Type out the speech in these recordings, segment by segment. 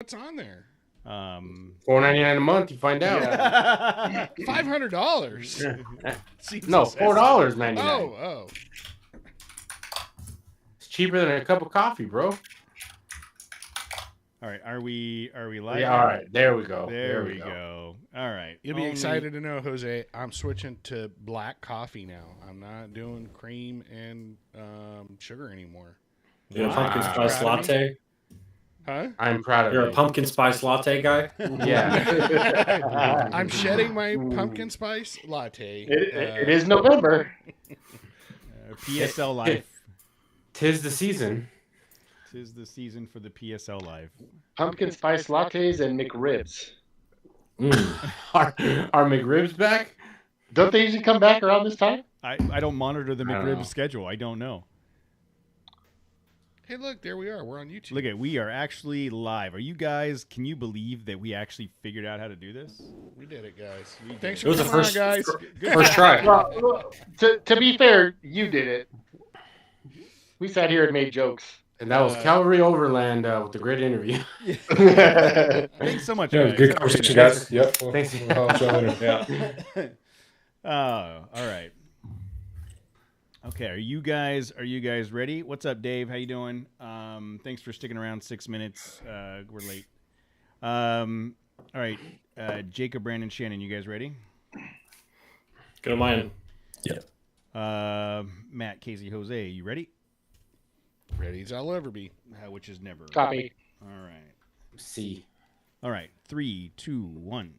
What's on there? $4.99 a month. You find out. Yeah. $500. No, $4.99. Oh. It's cheaper than a cup of coffee, bro. All right, are we live? Yeah, all right, there we go. There we go. All right. You'll be excited to know, Jose, I'm switching to black coffee now. I'm not doing cream and sugar anymore. You're a pumpkin spice latte? Huh? I'm proud of you. You're a pumpkin spice latte guy? Yeah. I'm shedding my pumpkin spice latte. It is November. PSL Life. Tis the season. Tis the season for the PSL Live. Pumpkin spice lattes and McRibs. Are McRibs back? Don't they usually come back around this time? I don't monitor the I don't know. McRib schedule. I don't know. Hey, look, there we are. We're on YouTube. Look at, we are actually live. Are you guys, can you believe that we actually figured out how to do this? We did it, guys. Thanks It for was the coming first, on, guys. first try. Well, to be fair, you did it. We sat here and made jokes. And that was Calvary Overland with the great interview. Thanks so much, Yeah, guys. good conversation, guys. Yep. Thanks. We'll holler at y'all later. All right. Okay, are you guys ready? What's up, Dave? How you doing? Thanks for sticking around 6 minutes. We're late. All right, Jacob, Brandon, Shannon, you guys ready? Good on mine. Yeah. Matt, Casey, Jose, you ready? Ready as I'll ever be. Which is never. Copy. All right. See. All right. 3, 2, 1.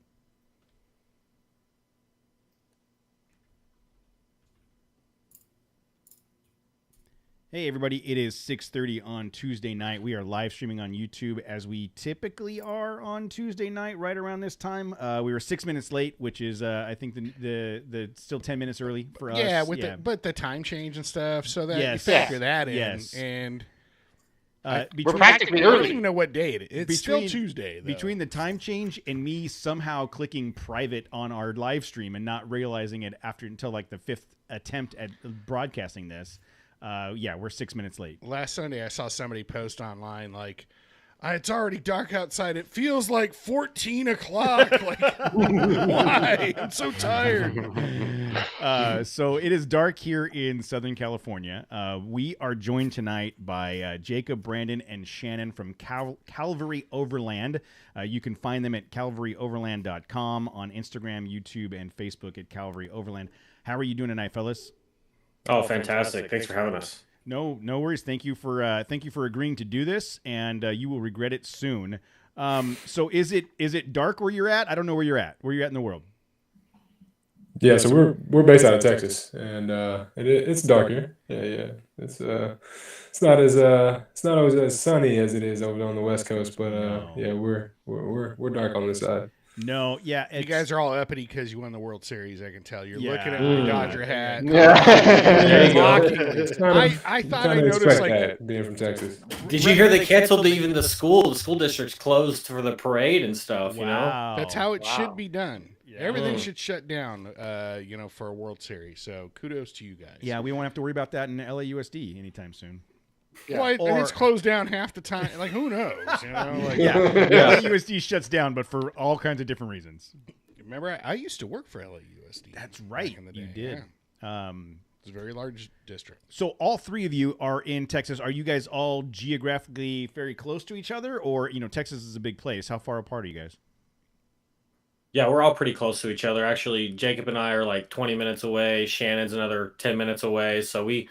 Hey everybody, it is 6:30 on Tuesday night. We are live streaming on YouTube as we typically are on Tuesday night, right around this time. We were 6 minutes late, which is I think the still 10 minutes early for us. Yeah, but the time change and stuff, so that you Yes. factor that in. Yes. And We're I practically don't early. even know what day it is. It's still Tuesday, though. Between the time change and me somehow clicking private on our live stream and not realizing it until like the 5th attempt at broadcasting this. Yeah, we're 6 minutes late. Last Sunday, I saw somebody post online like, it's already dark outside. It feels like 14 o'clock. Like, why? I'm so tired. So it is dark here in Southern California. We are joined tonight by Jacob, Brandon, and Shannon from Calvary Overland. You can find them at calvaryoverland.com, on Instagram, YouTube, and Facebook at Calvary Overland. How are you doing tonight, fellas? Oh, fantastic. Thanks for having us. No worries. Thank you for agreeing to do this, and you will regret it soon. So is it dark where you're at? I don't know where you're at. Where you're at in the world? Yeah, so we're based out of Texas, and it's dark here. Yeah. It's not always as sunny as it is over on the West Coast, but yeah, we're dark on this side. No, yeah. You guys are all uppity because you won the World Series, I can tell. You're Yeah. looking at my Dodger hat. There you go. I thought I noticed, like, that, being from Texas. Did you hear they canceled even the school? The school district's closed for the parade and stuff, you know? Wow. that's how it should be done. Yeah. Everything should shut down, for a World Series. So kudos to you guys. Yeah, we won't have to worry about that in LAUSD anytime soon. Yeah. Well, and it's Or- closed down half the time. Like, who knows? You know, like, Yeah, LAUSD shuts down, but for all kinds of different reasons. Remember, I used to work for LAUSD. That's right. Back in the day. You did. Yeah. It's a very large district. So all three of you are in Texas. Are you guys all geographically very close to each other, or Texas is a big place? How far apart are you guys? Yeah, we're all pretty close to each other. Actually, Jacob and I are like 20 minutes away. Shannon's another 10 minutes away. So we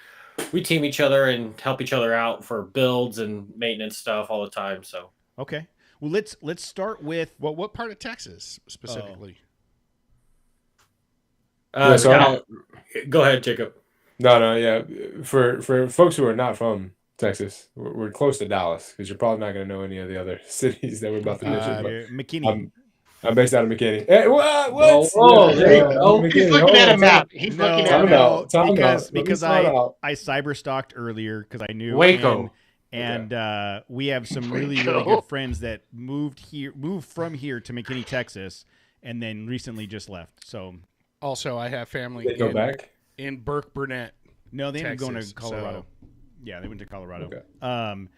team each other and help each other out for builds and maintenance stuff all the time. So Okay. Well, let's start with What part of Texas specifically? Yeah, so now- go ahead, Jacob. No, yeah. For folks who are not from Texas, we're close to Dallas, because you're probably not going to know any of the other cities that we're about to mention. But McKinney. I'm based out of McKinney. Hey, what? Whoa, there you go. McKinney, He's hold looking at on, a map. He's No, looking at a Time map. out. Time out. because Let me because start out. I cyber stalked earlier because I knew Waco. and we have some really Waco. good friends that moved from here to McKinney, Texas, and then recently just left. So Also, I have family They go back. in Burke Burnett. no, they ended up going Texas, to Colorado. so- Yeah, they went to Colorado. Okay.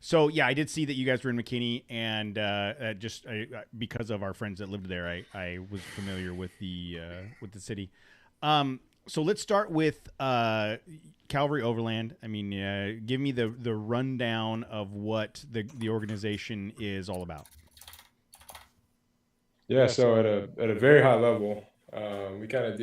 So yeah, I did see that you guys were in McKinney, and because of our friends that lived there, I was familiar with the city. So let's start with Calvary Overland. I mean, give me the rundown of what the organization is all about. Yeah, so at a very high level, we kind of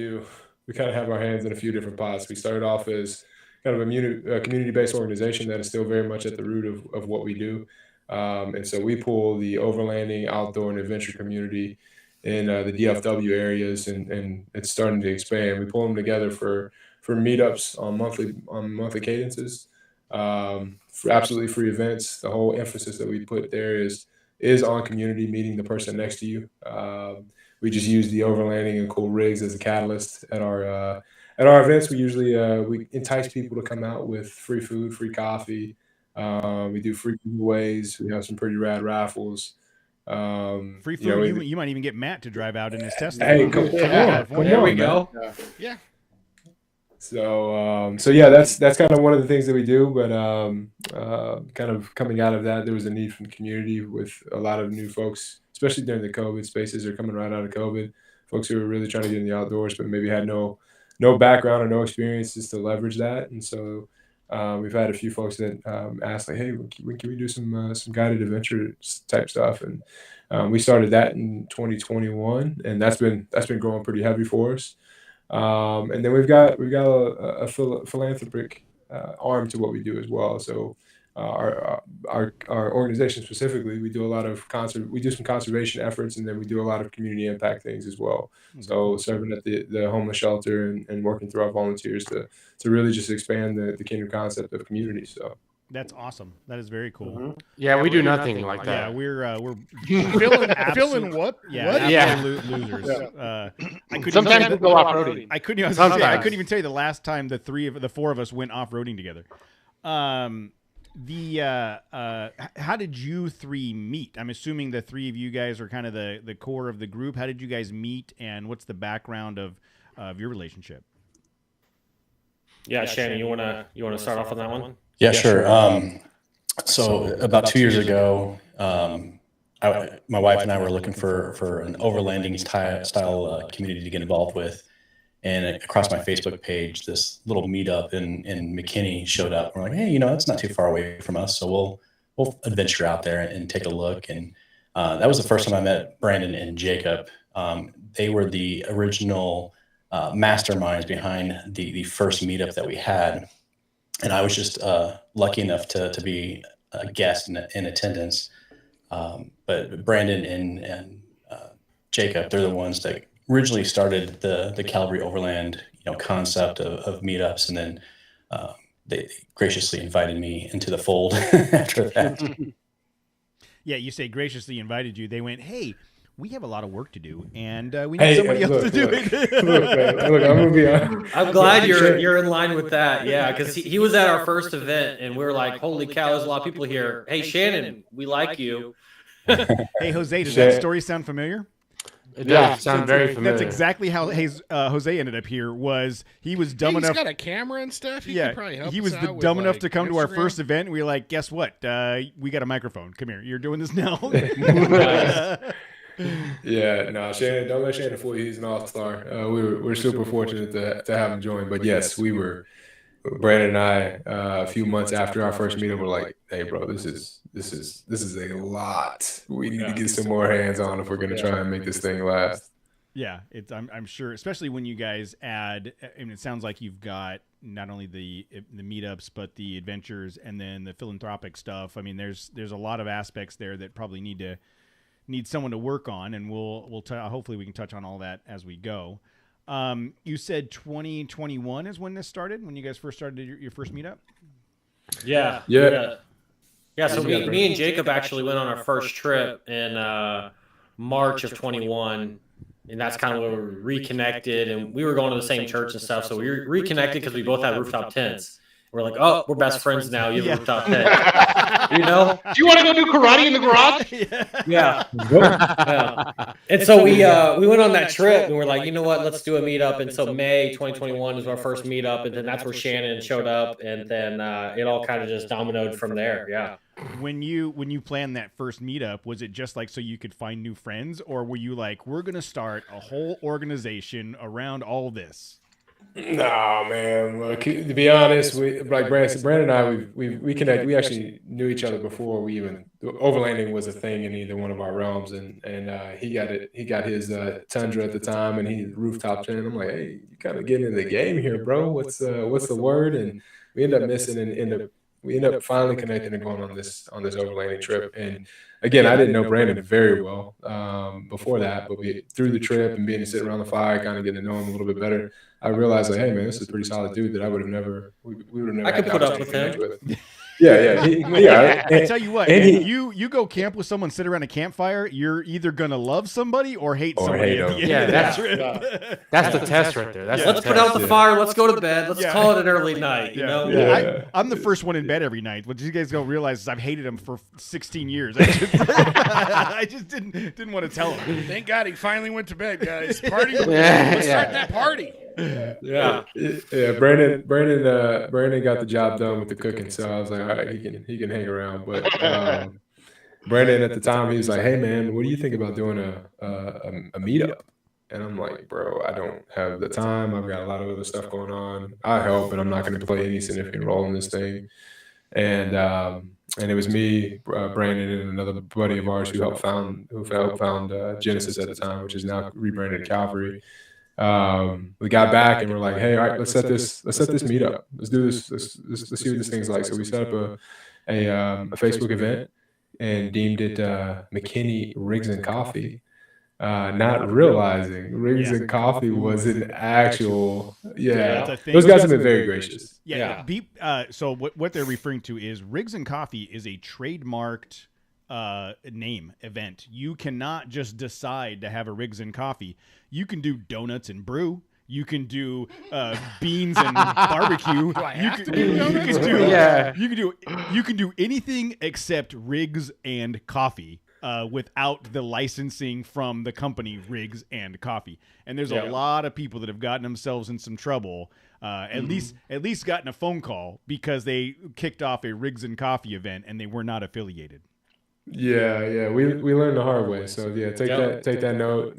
have our hands in a few different pots. We started off as kind of a community-based organization that is still very much at the root of what we do. And so we pull the overlanding, outdoor, and adventure community in the DFW areas, and it's starting to expand. We pull them together for meetups on monthly cadences, for absolutely free events. The whole emphasis that we put there is on community, meeting the person next to you. We just use the overlanding and cool rigs as a catalyst at our events. We usually we entice people to come out with free food, free coffee. We do free giveaways. We have some pretty rad raffles. Free food. You might even get Matt to drive out in his Tesla. Hey, come on, there we go. Yeah. So yeah, that's kind of one of the things that we do. But kind of coming out of that, there was a need from the community with a lot of new folks, especially during the COVID. Spaces are coming right out of COVID. Folks who are really trying to get in the outdoors, but maybe had no background or no experiences to leverage that. And so we've had a few folks that asked, like, hey, when can we do some guided adventure type stuff? And we started that in 2021, and that's been growing pretty heavy for us. And then we've got a philanthropic arm to what we do as well. So our organization specifically, we do a lot of we do some conservation efforts, and then we do a lot of community impact things as well. So serving at the homeless shelter and working through our volunteers to really just expand the kingdom concept of community. So that's awesome. That is very cool. Mm-hmm. Yeah, we do nothing like that. Yeah, we're feeling what? Absolute losers. Yeah. I couldn't Sometimes even we go off-roading. I couldn't even tell you the last time the four of us went off-roading together. How did you three meet? I'm assuming the three of you guys are kind of the core of the group. How did you guys meet, and what's the background of your relationship? Yeah, Shannon, you wanna start off on that one? Yeah, sure. So about 2 years ago, my wife and I were looking for an overlanding style community to get involved with. And across my Facebook page, this little meetup in McKinney showed up. We're like, hey, it's not too far away from us, so we'll adventure out there and take a look. And that was the first time I met Brandon and Jacob. They were the original masterminds behind the first meetup that we had. And I was just lucky enough to be a guest in attendance. But Brandon and Jacob, they're the ones that originally started the Calvary Overland concept of meetups, and then they graciously invited me into the fold after that. Yeah, you say graciously invited you. They went, hey, we have a lot of work to do, and we need somebody else to do it. Look, I'm gonna be honest. I'm glad you're in line with that. Yeah, because he was at our first event, and we were like, holy cow, there's a lot of people here. Hey, Shannon, we like you. Hey, Jose, does that story sound familiar? It does sound very familiar. That's exactly how Jose ended up here. He was dumb enough. He's got a camera and stuff. He could probably help he was us out dumb with, enough to come to our Instagram. first event. We were like, guess what? We got a microphone. Come here. You're doing this now. Yeah, no, Shannon, don't let Shannon fool you. He's an all-star. We're super fortunate to have him join. But yes, we were. Brandon and I, a few months after our first meeting, were like, "Hey, bro, this is a lot. We need to get some more hands on if we're going to try and make this thing last." Yeah, I'm sure, especially when you guys add. I mean, it sounds like you've got not only the meetups, but the adventures, and then the philanthropic stuff. I mean, there's a lot of aspects there that probably need someone to work on, and hopefully we can touch on all that as we go. You said 2021 is when this started, when you guys first started your first meetup? Yeah. So me and Jacob actually went on our first trip in March of 21, and that's kind of where we reconnected, and we were going to the same church and stuff, so we reconnected because we both had rooftop tents. We're like, oh, we're best friends now. You have a rooftop tent. Do you want to go do karate in the garage? Yeah. And so we went on that trip, and we're like, you know what? Let's do a meetup. And so May 2021 was our first meetup, and then that's where Shannon showed up, and then it all kind of just dominoed from there. Yeah. when you planned that first meetup, was it just like so you could find new friends, or were you like, we're gonna start a whole organization around all this? No, man. Look, to be honest, Brandon and I, we connect. We actually knew each other before we even overlanding was a thing in either one of our realms, and he got it. He got his Tundra at the time, and he rooftop in. I'm like, hey, you kind of getting into the game here, bro. What's the word? And we end up missing and we end up finally connecting and going on this overlanding trip. And again, I didn't know Brandon very well before that, but through the trip and being to sit around the fire, kind of getting to know him a little bit better, I realized, like, hey, man, this is a pretty solid dude that I would have never. We would have never. I could put up with him. Yeah. I tell you what, man, you go camp with someone, sit around a campfire, you're either gonna love somebody or hate somebody. At the end of that trip. That's the test right there. Let's put out the fire. Let's go to bed. Let's call it an early night. You know. Yeah. I'm the first one in bed every night. What you guys don't realize is I've hated him for 16 years. I just didn't want to tell him. Thank God he finally went to bed, guys. Party. Let's start that party. Yeah. Brandon got the job done with the cooking, so I was like, all right, he can hang around. But Brandon at the time, he was like, hey man, what do you think about doing a meetup? And I'm like, bro, I don't have the time. I've got a lot of other stuff going on. I help, and I'm not going to play any significant role in this thing. And it was me, Brandon, and another buddy of ours who helped found Genesis at the time, which is now rebranded Calvary. We got back and we're like, hey, all right, let's set this meetup. Let's do this. Let's see what this thing's like. So we set up a Facebook event and deemed it McKinney Rigs and Coffee. Not realizing Rigs and Coffee was an actual, those guys have been very gracious. So what they're referring to is Rigs and Coffee is a trademarked name event. You cannot just decide to have a Rigs and Coffee. You can do donuts and brew. You can do beans and barbecue. You can do anything except Rigs and Coffee without the licensing from the company Rigs and Coffee. And there's a lot of people that have gotten themselves in some trouble. At least gotten a phone call because they kicked off a Rigs and Coffee event and they were not affiliated. Yeah. We learned the hard way. So take that note.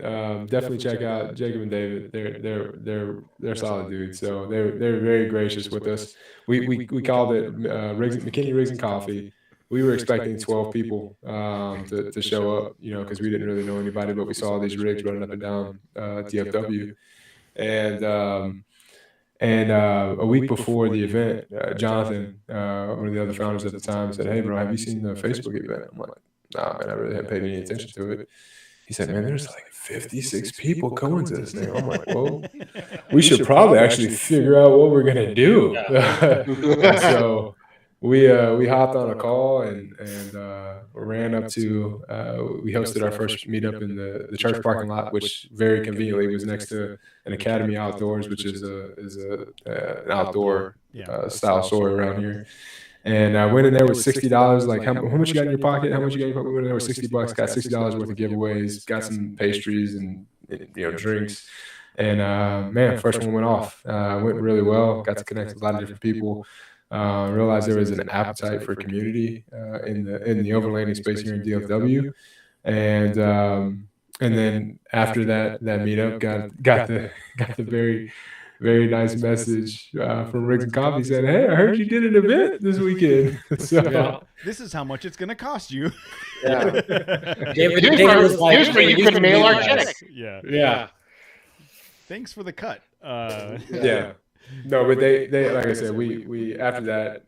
Definitely check out Jacob and David. They're solid dudes. So they're very gracious with us. We called it McKinney Rigs and Coffee. We were expecting 12 people to show up, because we didn't really know anybody, but we saw these rigs running up and down DFW, and a week before the event, Jonathan, one of the other founders at the time, said, hey, bro, have you seen the Facebook event? I'm like, nah, man, I really haven't paid any attention to it. He said, man, there's like 56 people coming to this thing. I'm like, well, we should probably actually figure out what we're going to do. So we hopped on a call and ran up to, we hosted our first meetup in the church parking lot, which very conveniently was next to an Academy Outdoors, which is an outdoor style store around here. And I went in there with $60. Like, how much you got in your pocket? How much you got in your pocket? We went in there with $60. Got $60 worth of giveaways. Got some pastries and drinks. And man, first one went off. Went really well. Got to connect with a lot of different people. Realized there was an appetite for community in the overlanding space here in DFW, and then after that meetup, got the very very nice message from Rigs and Coffee saying, hey, I heard you did an event this weekend. So this is how much it's going to cost you. David was like, usually you can mail our check. Yeah. Thanks for the cut. No, but they like I said, we after that,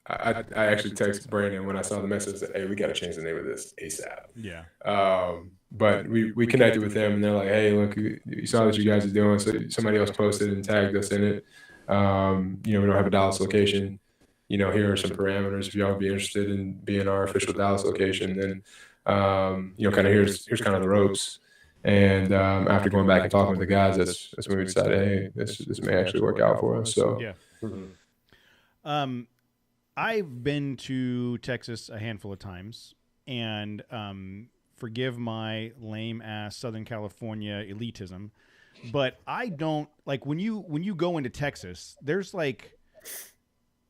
I actually texted Brandon when I saw the message that, hey, we got to change the name of this ASAP. Yeah. But we connected with them and they're like, hey, look, you saw what you guys are doing. So somebody else posted and tagged us in it. We don't have a Dallas location. Here are some parameters if y'all would be interested in being our official Dallas location. Then, kind of here's kind of the ropes. And after going back and talking with the guys, that's when we decided, hey, this may actually work out for us. So I've been to Texas a handful of times, and forgive my lame ass Southern California elitism, but I don't like when you go into Texas. There's like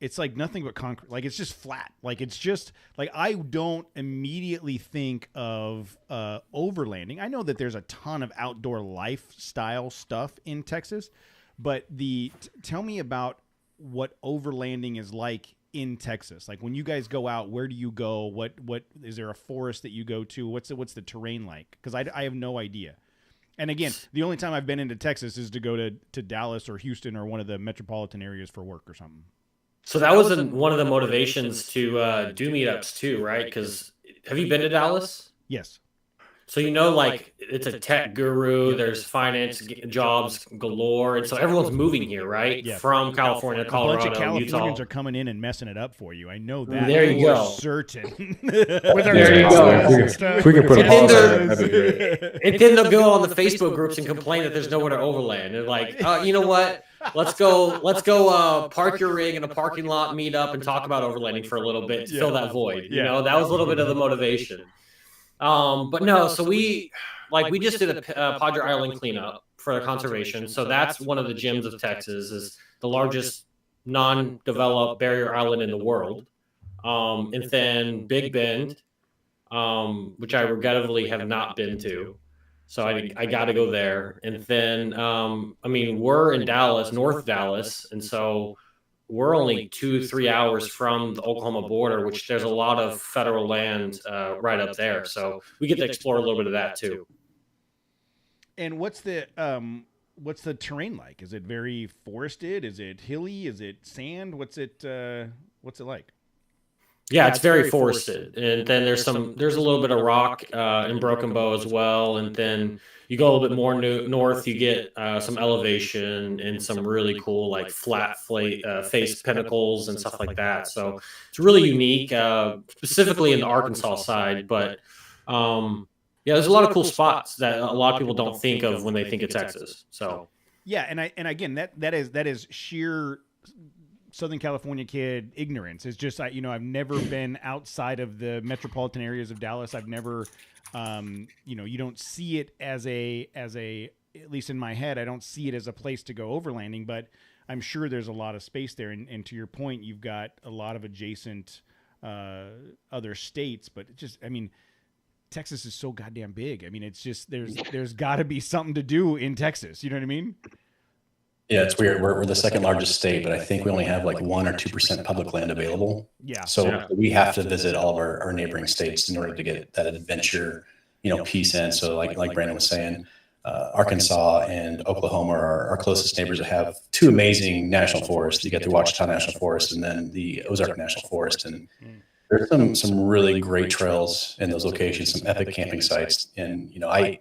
it's like nothing but concrete. Like it's just flat. Like it's just like I don't immediately think of overlanding. I know that there's a ton of outdoor lifestyle stuff in Texas, but tell me about what overlanding is like in Texas. Like when you guys go out, where do you go? What is there a forest that you go to? What's the terrain like? Because I have no idea. And again, the only time I've been into Texas is to go to Dallas or Houston or one of the metropolitan areas for work or something. So that was one of the motivations to do meetups too, right? Because have you been to Dallas? Yes. So like it's a tech guru. There's finance jobs galore, and so everyone's moving here, right? Yeah. From California, Colorado, a bunch of Californians Utah. are coming in and messing it up for you. I know that. There you go. Certain. With our There you go. and stuff. If we can put a And pause then on it, that'd be great. And then they'll go on the Facebook groups and complain that there's nowhere to overland. They're like, you know what? Let's go park your rig in a parking lot, meet up, and talk about overlanding for a little bit to fill that void. You know, that was a little bit of the motivation. But no, so we just did a Padre Island cleanup for conservation. So that's one of the gems of Texas, is the largest non-developed barrier island in the world. And then Big Bend, which I regrettably have not been to. So I got to go there. And then, we're in Dallas, North Dallas. And so we're only 2-3 hours from the Oklahoma border, which there's a lot of federal land right up there. So we get to explore a little bit of that too. And what's the terrain like? Is it very forested? Is it hilly? Is it sand? What's it like? Yeah, it's very forested. And then there's a little bit of rock in Broken Bow as well. And then you go a little bit more north, you get some elevation and some really cool like flat face pinnacles and stuff like that. So it's really unique, specifically in the Arkansas side. But there's a lot of cool spots that a lot of people don't think of when they think of Texas. So yeah, and again, that is sheer Southern California kid ignorance. It's just I've never been outside of the metropolitan areas of Dallas. I've never you don't see it as a at least in my head, I don't see it as a place to go overlanding, but I'm sure there's a lot of space there. And to your point, you've got a lot of adjacent other states, but Texas is so goddamn big. It's just there's got to be something to do in Texas. You know what I mean? Yeah, it's weird. We're the second largest state, but I think we only have like 1 or 2% public land available. Yeah. So we have to visit all of our neighboring states in order to get that adventure, piece in. So like Brandon was saying, Arkansas and Oklahoma are our closest neighbors that have 2 amazing national forests. You get the Ouachita National Forest and then the Ozark National Forest. And there's some really great trails in those locations, some epic camping sites. And, I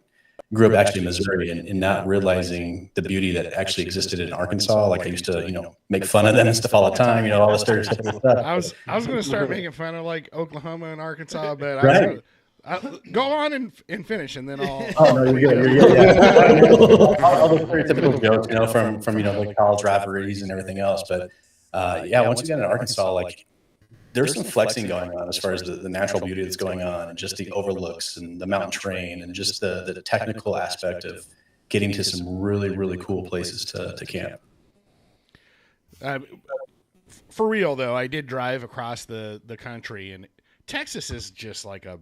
grew up actually in Missouri and not realizing the beauty that actually existed in Arkansas. Like I used to, make fun of them and stuff all the time, all the stereotypical stuff. I was going to start making fun of like Oklahoma and Arkansas, but right? Go on and finish, and then I'll. Oh no, you're good. Yeah. all the stereotypical jokes, from like college rivalries and everything else. But once you get into Arkansas, like there's some flexing going on as far as the natural beauty that's going on, and just the overlooks and the mountain terrain, and just the technical aspect of getting to some really, really cool places to camp. For real though, I did drive across the country, and Texas is just like a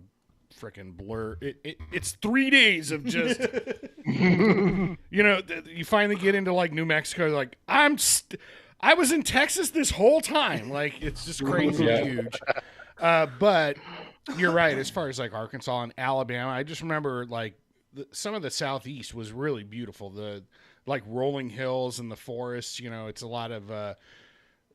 freaking blur. It's 3 days of just you finally get into like New Mexico, like I was in Texas this whole time. Like it's just crazy huge. But you're right, as far as like Arkansas and Alabama, I just remember like some of the Southeast was really beautiful. The like rolling hills and the forests, it's a lot of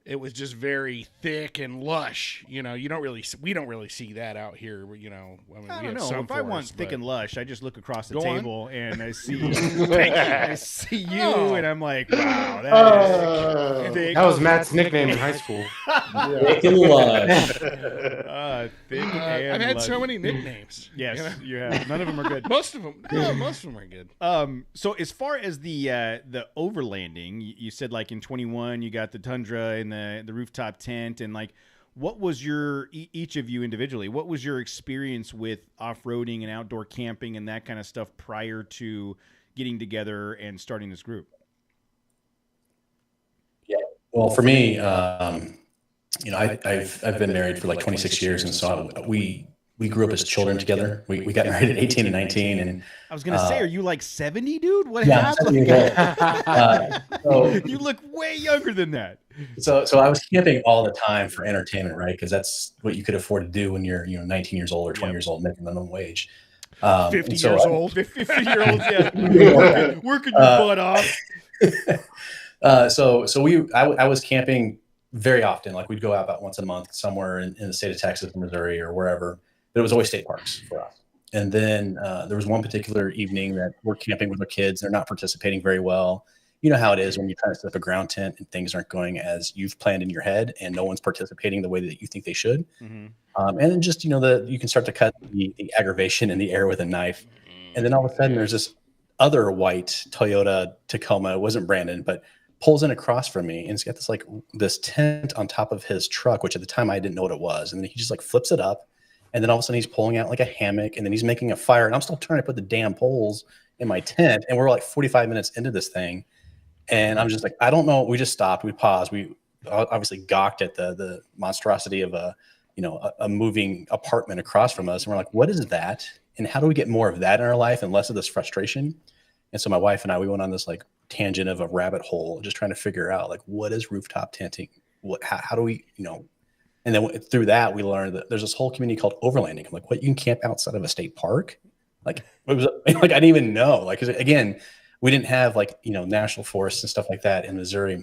it was just very thick and lush. We don't really see that out here. I don't know. If I want thick and lush, I just look across the table and I see I see you, and I'm like, wow, that is thick. That was Matt's nickname in high school. Thick and lush. Thick and I've had lush. so many nicknames. Yes, you have. None of them are good. Most of them are good. So as far as the overlanding, you said like in 21 you got the Tundra and the rooftop tent, and like what was your each of you individually, what was your experience with off-roading and outdoor camping and that kind of stuff prior to getting together and starting this group? Yeah, well, for me, I've been married for like 26 years, and so we grew up as children together. We got married at 18 and 19, and I was gonna say, are you like 70, dude? What yeah, happened? 70 so You look way younger than that. So I was camping all the time for entertainment, right? Because that's what you could afford to do when you're 19 years old or 20 years old, making minimum wage. 50 years old. 50-year-olds, yeah. Working your butt off. I was camping very often. Like we'd go out about once a month somewhere in the state of Texas or Missouri or wherever. But it was always state parks for us. And then there was one particular evening that we're camping with our kids. They're not participating very well. You know how it is when you try to set up a ground tent and things aren't going as you've planned in your head, and no one's participating the way that you think they should. Mm-hmm. And then just you can start to cut the aggravation in the air with a knife, and then all of a sudden there's this other white Toyota Tacoma. It wasn't Brandon, but pulls in across from me, and it's got this tent on top of his truck, which at the time I didn't know what it was, and then he just like flips it up, and then all of a sudden he's pulling out like a hammock, and then he's making a fire, and I'm still trying to put the damn poles in my tent, and we're like 45 minutes into this thing. And I'm just like, I don't know. We just stopped. We paused. We obviously gawked at the monstrosity of a moving apartment across from us. And we're like, what is that? And how do we get more of that in our life and less of this frustration? And so my wife and I, we went on this like tangent of a rabbit hole, just trying to figure out like, what is rooftop tenting? How do we, and then through that, we learned that there's this whole community called overlanding. I'm like, what? You can camp outside of a state park? Like, it was like, I didn't even know. Like, 'cause again, we didn't have like, national forests and stuff like that in Missouri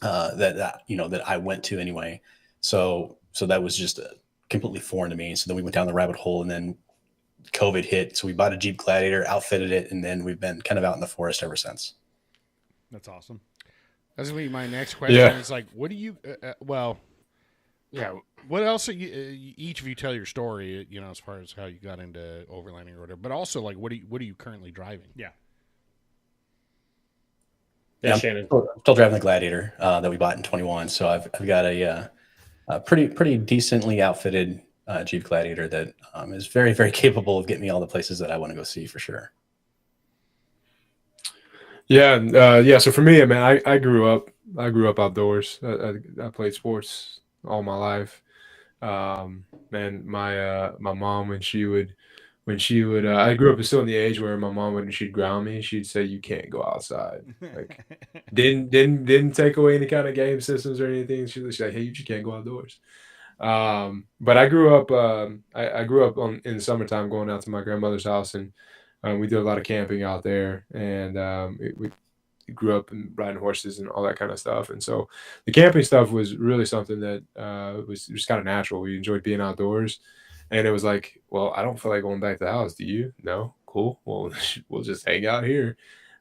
that I went to anyway. So that was just completely foreign to me. So then we went down the rabbit hole, and then COVID hit. So we bought a Jeep Gladiator, outfitted it, and then we've been kind of out in the forest ever since. That's awesome. That's going to be my next question. Yeah. Is like, what do you, what else are you, each of you tell your story, as far as how you got into overlanding or whatever, but also like, what are you currently driving? Yeah. Yeah, I'm Shannon. still driving the Gladiator that we bought in 21. So I've got a pretty decently outfitted Jeep Gladiator that is very, very capable of getting me all the places that I want to go see for sure. Yeah. So for me, man, I grew up outdoors. I played sports all my life. Man, my mom, when she would, I grew up still in the age where my mom, when she'd ground me, she'd say, "You can't go outside." Like, didn't take away any kind of game systems or anything. She's like, "Hey, you just can't go outdoors." But I grew up, I grew up in the summertime going out to my grandmother's house, and we did a lot of camping out there, and we grew up and riding horses and all that kind of stuff. And so the camping stuff was really something that was just kind of natural. We enjoyed being outdoors. And it was like, well, I don't feel like going back to the house. Do you? No? Cool. Well, we'll just hang out here.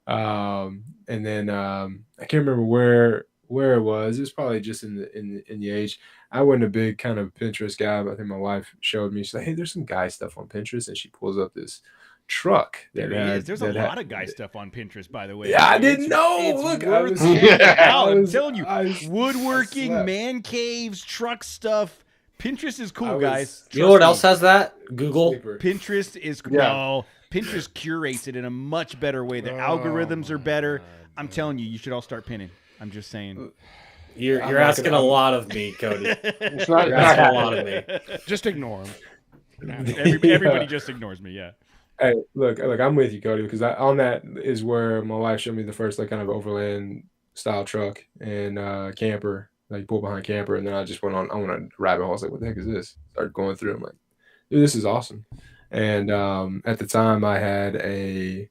And then I can't remember where it was. It was probably just in the age. I wasn't a big kind of Pinterest guy, but I think my wife showed me. She's like, "Hey, there's some guy stuff on Pinterest," and she pulls up this truck. There's a lot of guy stuff on Pinterest, by the way. Yeah, I didn't know. It's Look, worth checking out. I'm telling you, I woodworking, slept. man caves, truck stuff. Pinterest is cool, guys. You know what Trust else me. has that? Google. Pinterest is Yeah. no. Pinterest curates it in a much better way. The algorithms are better. I'm telling you, you should all start pinning. I'm just saying. You're I'm not asking gonna- a lot of me, Cody. It's not, You're not asking a happening. lot of me. Just ignore them. Everybody just ignores me. Yeah. Hey, look, I'm with you, Cody, because on that is where my wife showed me the first like kind of overland style truck and camper, like pull behind camper, and then I just went on a rabbit hole. I was like, what the heck is this? Started going through. I'm like, dude, this is awesome. And at the time, I had a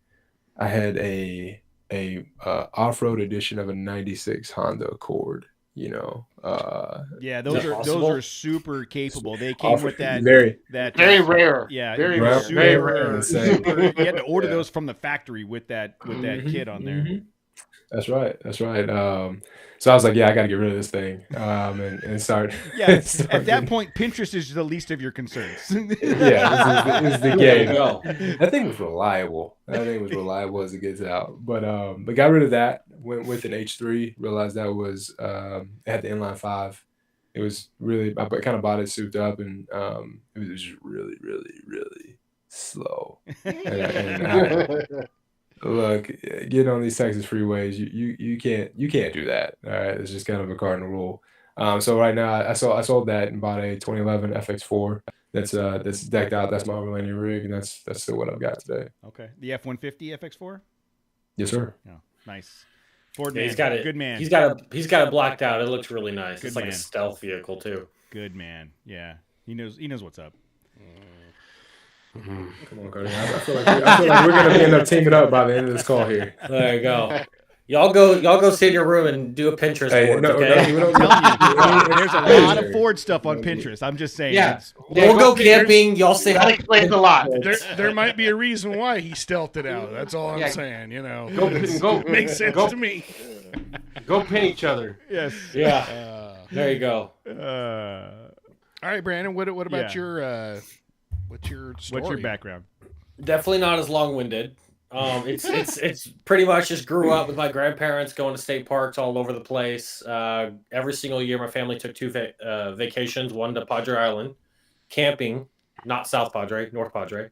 off-road edition of a '96 Honda Accord. Yeah, those possible? are super capable. They came with that very Very rare. Yeah, Very rare. super, Very rare. super- you had to order Yeah. those from the factory with that kit on there. Mhm. That's right. So I was like, yeah, I got to get rid of this thing, and start. Yeah, start at that getting- point, Pinterest is the least of your concerns. yeah, this is the There you game. go. That thing was reliable. That thing was reliable as it gets out. But got rid of that. Went with an H3. Realized that was it had the inline 5. It was really I kind of bought it souped up, and it was just really, really, really slow. Look, getting on these Texas freeways, you can't do that. All right, it's just kind of a cardinal rule. So right now I sold that and bought a 2011 FX4 that's decked out. That's my overlanding rig, and that's still what I've got today. Okay. The F-150 FX4? Yes, sir. Oh, nice. Ford Yeah, man. he's got it. Good man. He's got it blacked out. It looks really nice. Good It's like man. a stealth vehicle too. Good man. Yeah. He knows what's up. Come on, Cody. I feel like we're gonna end up teaming up by the end of this call here. There you go. Y'all go sit in your room and do a Pinterest board, okay? we don't There's a lot of Ford stuff on Pinterest. I'm just saying. Yeah. We'll go camping. Y'all say That explains a lot. There might be a reason why he stealthed it out. That's all I'm Yeah. saying. You know, Go makes sense go, to me. go pin each other. Yes. Yeah. There you go. All right, Brandon. What about Yeah. what's your story? What's your background? Definitely not as long-winded. It's pretty much just grew up with my grandparents going to state parks all over the place. Every single year, my family took two vacations, one to Padre Island, camping, not South Padre, North Padre,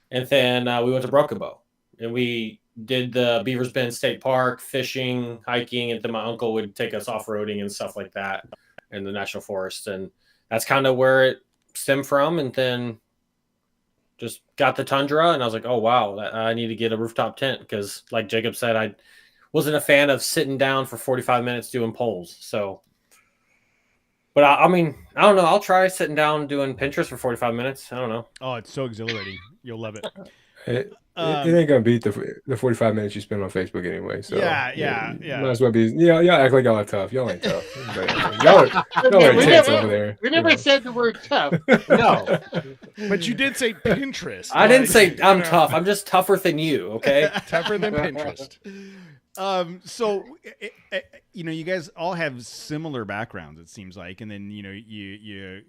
and then we went to Broken Bow, and we did the Beavers Bend State Park, fishing, hiking, and then my uncle would take us off-roading and stuff like that in the national forest, and that's kind of where it stemmed from, and then just got the Tundra, and I was like, oh, wow, I need to get a rooftop tent because, like Jacob said, I wasn't a fan of sitting down for 45 minutes doing poles. So, but I mean, I don't know. I'll try sitting down doing Pinterest for 45 minutes. I don't know. Oh, it's so exhilarating. You'll love it. It ain't gonna beat the 45 minutes you spend on Facebook anyway. So Yeah. Might as well be. Yeah, y'all act like y'all are tough. Y'all ain't tough. y'all are intense over there. We never said the word tough. No. But you did say Pinterest. I didn't say you I'm know, tough. I'm just tougher than you. Okay. Tougher than Pinterest. So you guys all have similar backgrounds, it seems like, and then you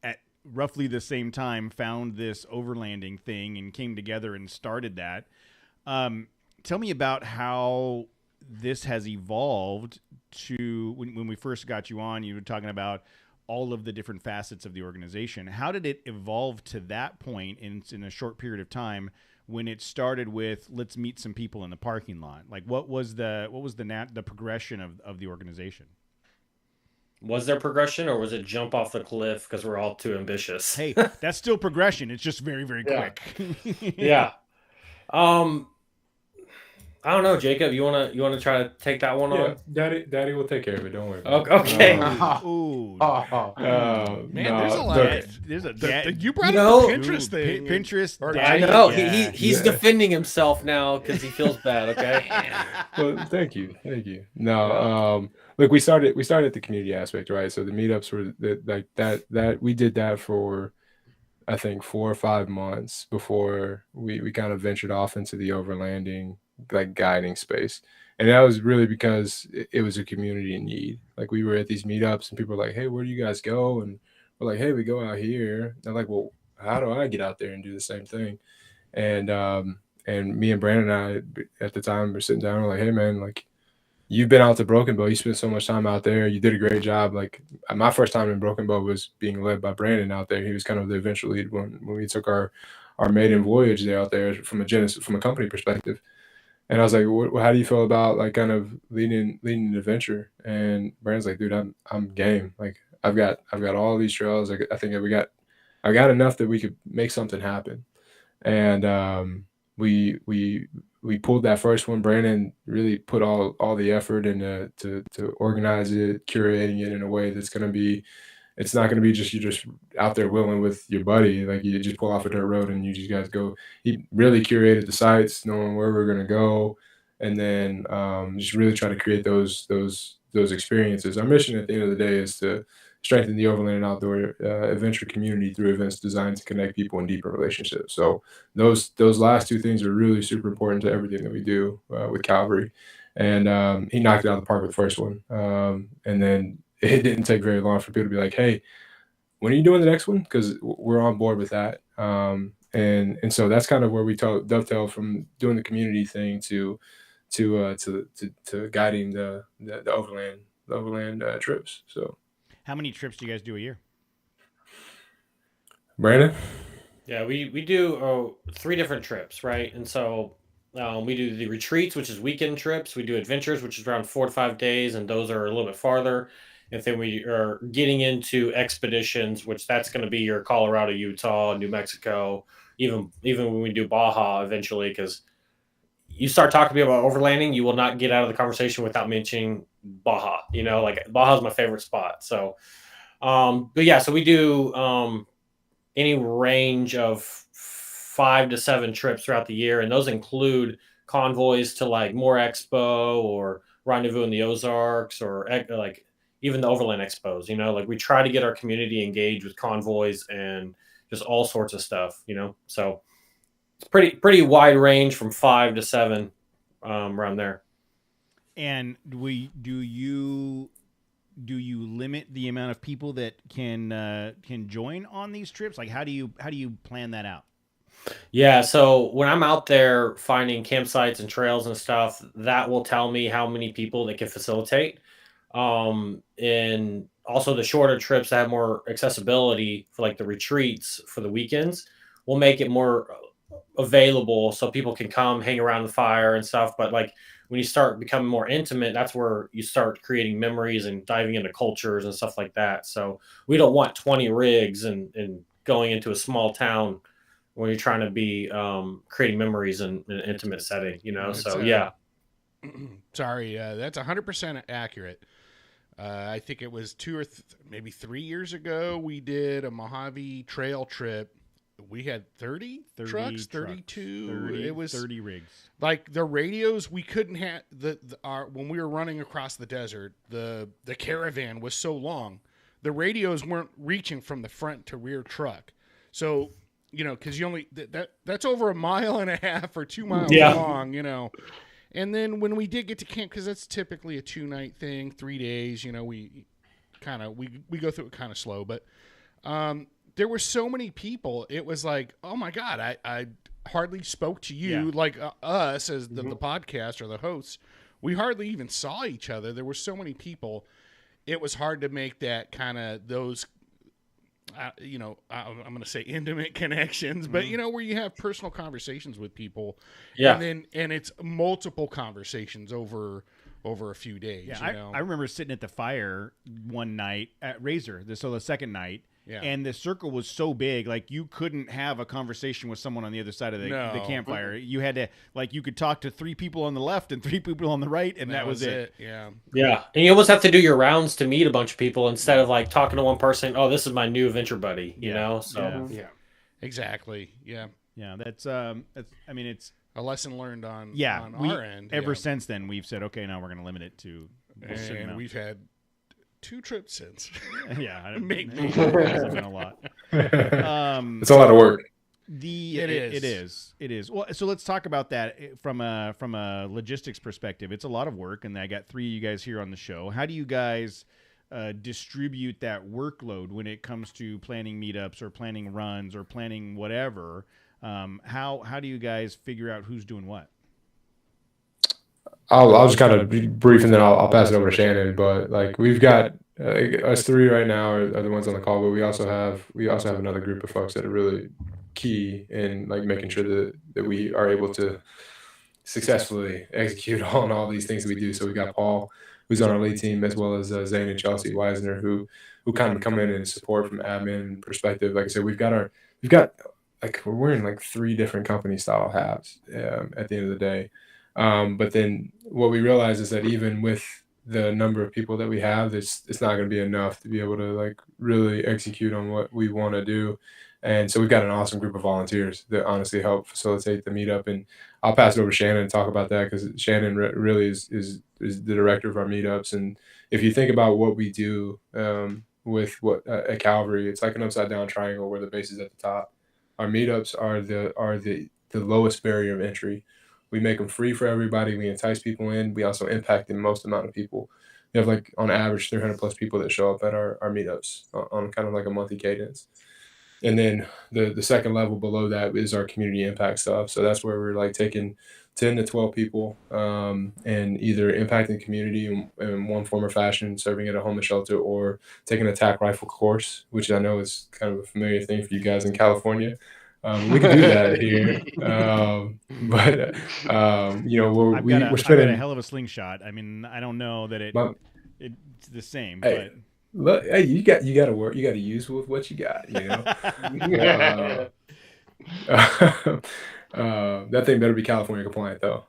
at roughly the same time found this overlanding thing and came together and started that. Tell me about how this has evolved to when we first got you on. You were talking about all of the different facets of the organization. How did it evolve to that point in a short period of time when it started with let's meet some people in the parking lot? Like what was the progression of the organization? Was there progression, or was it jump off the cliff because we're all too ambitious? Hey, that's still progression. It's just very, very quick. Yeah. I don't know, Jacob. You wanna try to take that one on? Daddy will take care of it. Don't worry. About Okay. Ooh. Man, there's a lot. There's a You brought You up know- the Pinterest thing. Pinterest. Or- I daddy, know yeah. he's defending himself now because he feels bad. Okay. Well, thank you. No, look, we started at the community aspect, right? So the meetups were like that we did that for I think 4 or 5 months before we kind of ventured off into the overlanding like guiding space. And that was really because it was a community in need. Like we were at these meetups and people were like, hey, where do you guys go? And we're like, hey, we go out here. And they're like, well, how do I get out there and do the same thing? And me and Brandon and I at the time were sitting down, we're like, hey man, like you've been out to Broken Bow, you spent so much time out there, you did a great job. Like my first time in Broken Bow was being led by Brandon out there. He was kind of the eventual lead when we took our maiden voyage there out there from a company perspective. And I was like, how do you feel about like kind of leading an adventure? And Brandon's like, dude, I'm game. Like I've got all these trails. I think I got enough that we could make something happen. And we pulled that first one. Brandon really put all the effort into to organize it, curating it in a way that's going to be. It's not going to be just you just out there willing with your buddy. Like you just pull off a dirt road and you just guys go. He really curated the sites, knowing where we're going to go, and then just really try to create those experiences. Our mission at the end of the day is to strengthen the overland and outdoor adventure community through events designed to connect people in deeper relationships. So those last two things are really super important to everything that we do with Calvary. And he knocked it out of the park with the first one. And then it didn't take very long for people to be like, hey, when are you doing the next one? Because we're on board with that. And so that's kind of where we dovetail from doing the community thing to guiding the overland trips. So How many trips do you guys do a year? Brandon? Yeah, we do 3 different trips, right? And so we do the retreats, which is weekend trips. We do adventures, which is around 4 to 5 days, and those are a little bit farther. And then we are getting into expeditions, which that's going to be your Colorado, Utah, New Mexico, even when we do Baja eventually, because you start talking to me about overlanding, you will not get out of the conversation without mentioning Baja. Like Baja is my favorite spot. So, but yeah, so we do any range of 5 to 7 trips throughout the year, and those include convoys to like More Expo or Rendezvous in the Ozarks, or like even the Overland Expos. Like we try to get our community engaged with convoys and just all sorts of stuff. So it's pretty wide range from 5 to 7 around there. And do you limit the amount of people that can join on these trips? Like, how do you plan that out? Yeah, so when I'm out there finding campsites and trails and stuff, that will tell me how many people they can facilitate. And also the shorter trips that have more accessibility for like the retreats for the weekends will make it more available so people can come hang around the fire and stuff. But like when you start becoming more intimate, that's where you start creating memories and diving into cultures and stuff like that. So we don't want 20 rigs and going into a small town when you're trying to be creating memories in an intimate setting, so yeah. Sorry, that's 100% accurate. I think it was maybe 3 years ago, we did a Mojave trail trip. We had 30 trucks, 32. 30, it was 30 rigs. Like the radios, we couldn't have when we were running across the desert. The caravan was so long, the radios weren't reaching from the front to rear truck. So because you only that's over 1.5 miles or 2 miles long. And then when we did get to camp, because that's typically a 2-night thing, 3 days. We go through it kind of slow, but there were so many people. It was like, oh my God, I hardly spoke to you, like us as the podcast or the hosts. We hardly even saw each other. There were so many people. It was hard to make that kind of those. I'm going to say intimate connections, but where you have personal conversations with people, and it's multiple conversations over a few days. Yeah, I remember sitting at the fire one night at Razor, so the second night. Yeah. And the circle was so big, like you couldn't have a conversation with someone on the other side of the campfire. You had to, like, you could talk to 3 people on the left and 3 people on the right, and that was it. Yeah. Yeah. And you almost have to do your rounds to meet a bunch of people instead of like talking to one person. Oh, this is my new adventure buddy, you know? So, yeah. Exactly. Yeah. Yeah. That's I mean, it's a lesson learned on our end. Ever since then, we've said, okay, now we're going to limit it to. And we've had 2 trips since. Yeah, it has been a lot. It's a lot of work. It is. Well, so let's talk about that from a logistics perspective. It's a lot of work, and I got 3 of you guys here on the show. How do you guys distribute that workload when it comes to planning meetups or planning runs or planning whatever? How do you guys figure out who's doing what? I'll just kind of be brief, and then I'll pass it over to Shannon. But like we've got us 3 right now are the ones on the call, but we also have another group of folks that are really key in like making sure that we are able to successfully execute on all these things that we do. So we got Paul, who's on our lead team, as well as Zane and Chelsea Weisner, who kind of come in and support from admin perspective. Like I said, we've got like we're wearing like 3 different company style hats at the end of the day. But then what we realize is that even with the number of people that we have, it's not going to be enough to be able to like really execute on what we want to do. And so we've got an awesome group of volunteers that honestly help facilitate the meetup. And I'll pass it over to Shannon and talk about that, because Shannon really is the director of our meetups. And if you think about what we do with what at Calvary, it's like an upside down triangle where the base is at the top. Our meetups are the lowest barrier of entry. We make them free for everybody. We entice people in. We also impact the most amount of people. We have like on average 300 plus people that show up at our meetups on kind of like a monthly cadence. And then the second level below that is our community impact stuff. So that's where we're like taking 10 to 12 people and either impacting the community in one form or fashion, serving at a homeless shelter, or taking a TAC rifle course, which I know is kind of a familiar thing for you guys in California. We can do that here, but we're spending. I've got a hell of a slingshot. I mean, I don't know that it. it's the same. Hey, look, hey, you got to work. You got to use with what you got. But That thing better be California compliant though.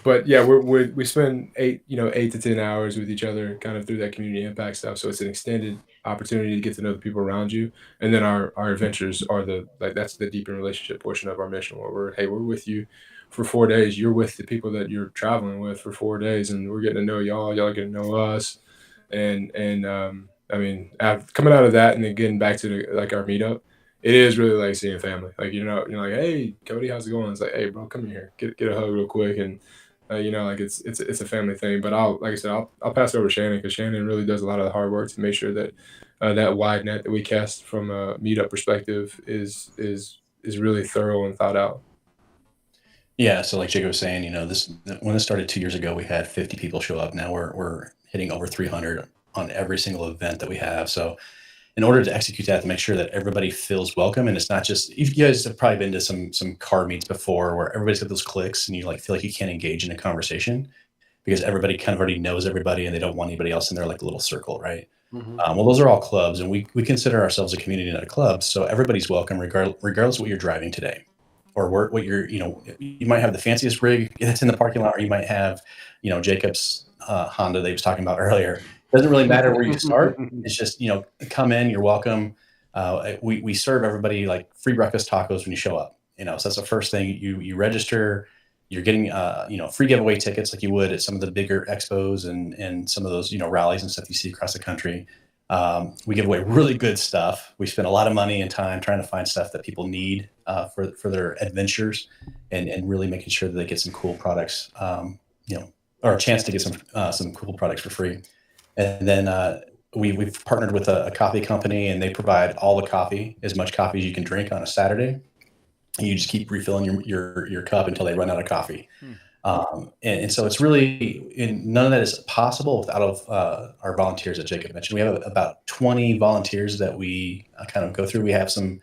But yeah, we spend 8 to 10 hours with each other, kind of through that community impact stuff. So it's an extended opportunity to get to know the people around you, and then our adventures are that's the deepened relationship portion of our mission, where we're with you for 4 days. You're with the people that you're traveling with for 4 days, and we're getting to know y'all. Y'all getting to know us, and I mean, coming out of that and then getting back to our meetup, it is really like seeing family. Like you're like, hey, Cody, how's it going? It's like, hey, bro, come here, get a hug real quick, and like it's a family thing. But like I said, I'll pass it over to Shannon, because Shannon really does a lot of the hard work to make sure that that wide net that we cast from a meetup perspective is really thorough and thought out. Yeah, so like Jacob was saying, this when it started 2 years ago, we had 50 people show up. Now we're hitting over 300 on every single event that we have. So in order to execute that, to make sure that everybody feels welcome, and it's not just, you guys have probably been to some car meets before where everybody's got those clicks and you feel like you can't engage in a conversation because everybody kind of already knows everybody and they don't want anybody else in their little circle, right? Well, those are all clubs, and we consider ourselves a community, not a club. So everybody's welcome, regardless of what you're driving today, or what you're, you might have the fanciest rig that's in the parking lot, or you might have, Jacob's Honda that he was talking about earlier. It doesn't really matter where you start. It's just, come in, you're welcome. We serve everybody like free breakfast tacos when you show up. So that's the first thing. You register. You're getting free giveaway tickets like you would at some of the bigger expos and some of those rallies and stuff you see across the country. We give away really good stuff. We spend a lot of money and time trying to find stuff that people need for their adventures, and really making sure that they get some cool products, or a chance to get some cool products for free. And then we've partnered with a coffee company, and they provide all the coffee, as much coffee as you can drink on a Saturday. And you just keep refilling your cup until they run out of coffee. And so it's really, none of that is possible without our volunteers that Jacob mentioned. We have about 20 volunteers that we kind of go through. We have some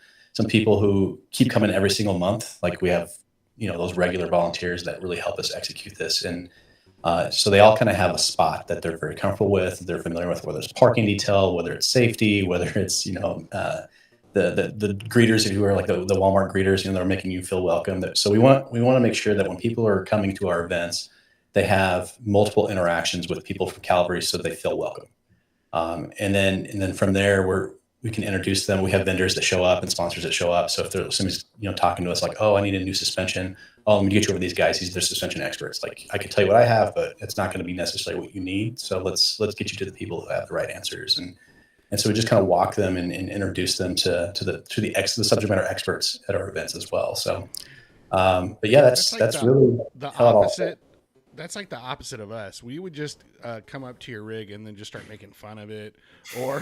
people who keep coming every single month. Like we have, those regular volunteers that really help us execute this. And so they all kind of have a spot that they're very comfortable with, they're familiar with, whether it's parking detail, whether it's safety, whether it's, the greeters, if you were like the Walmart greeters, they're making you feel welcome. So we want to make sure that when people are coming to our events, they have multiple interactions with people from Calvary so they feel welcome. And then from there, we can introduce them. We have vendors that show up and sponsors that show up. So if there's somebody's talking to us like, oh, I need a new suspension. Oh, let me get you over these guys. They're suspension experts. Like I can tell you what I have, but it's not going to be necessarily what you need. So let's get you to the people who have the right answers. And so we just kind of walk them and introduce them to the subject matter experts at our events as well. So, but yeah, that's really the opposite. That's like the opposite of us. We would just come up to your rig and then just start making fun of it, or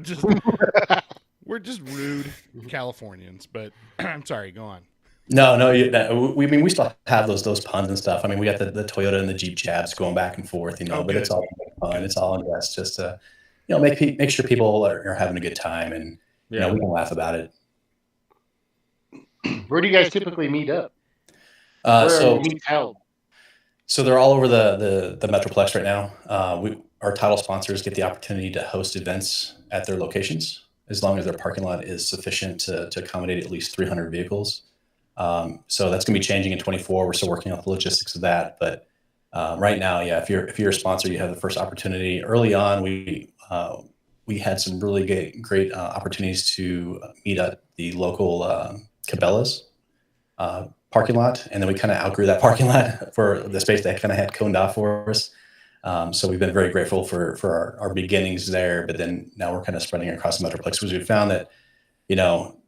just we're just rude Californians. But I'm sorry, go on. No, we still have those puns and stuff. I mean, we got the Toyota and the Jeep jabs going back and forth, but good. It's all fun. It's all in jest, just to make sure people are having a good time, and we can laugh about it. Where do you guys typically meet up? So they're all over the Metroplex right now. Our title sponsors get the opportunity to host events at their locations as long as their parking lot is sufficient to accommodate at least 300 vehicles. So that's going to be changing in 24. We're still working out the logistics of that, but right now, if you're a sponsor, you have the first opportunity. Early on, we had some really great opportunities to meet at the local Cabela's parking lot, and then we kind of outgrew that parking lot for the space that kind of had coned off for us. So we've been very grateful for our beginnings there, but then now we're kind of spreading across the Metroplex because we found that,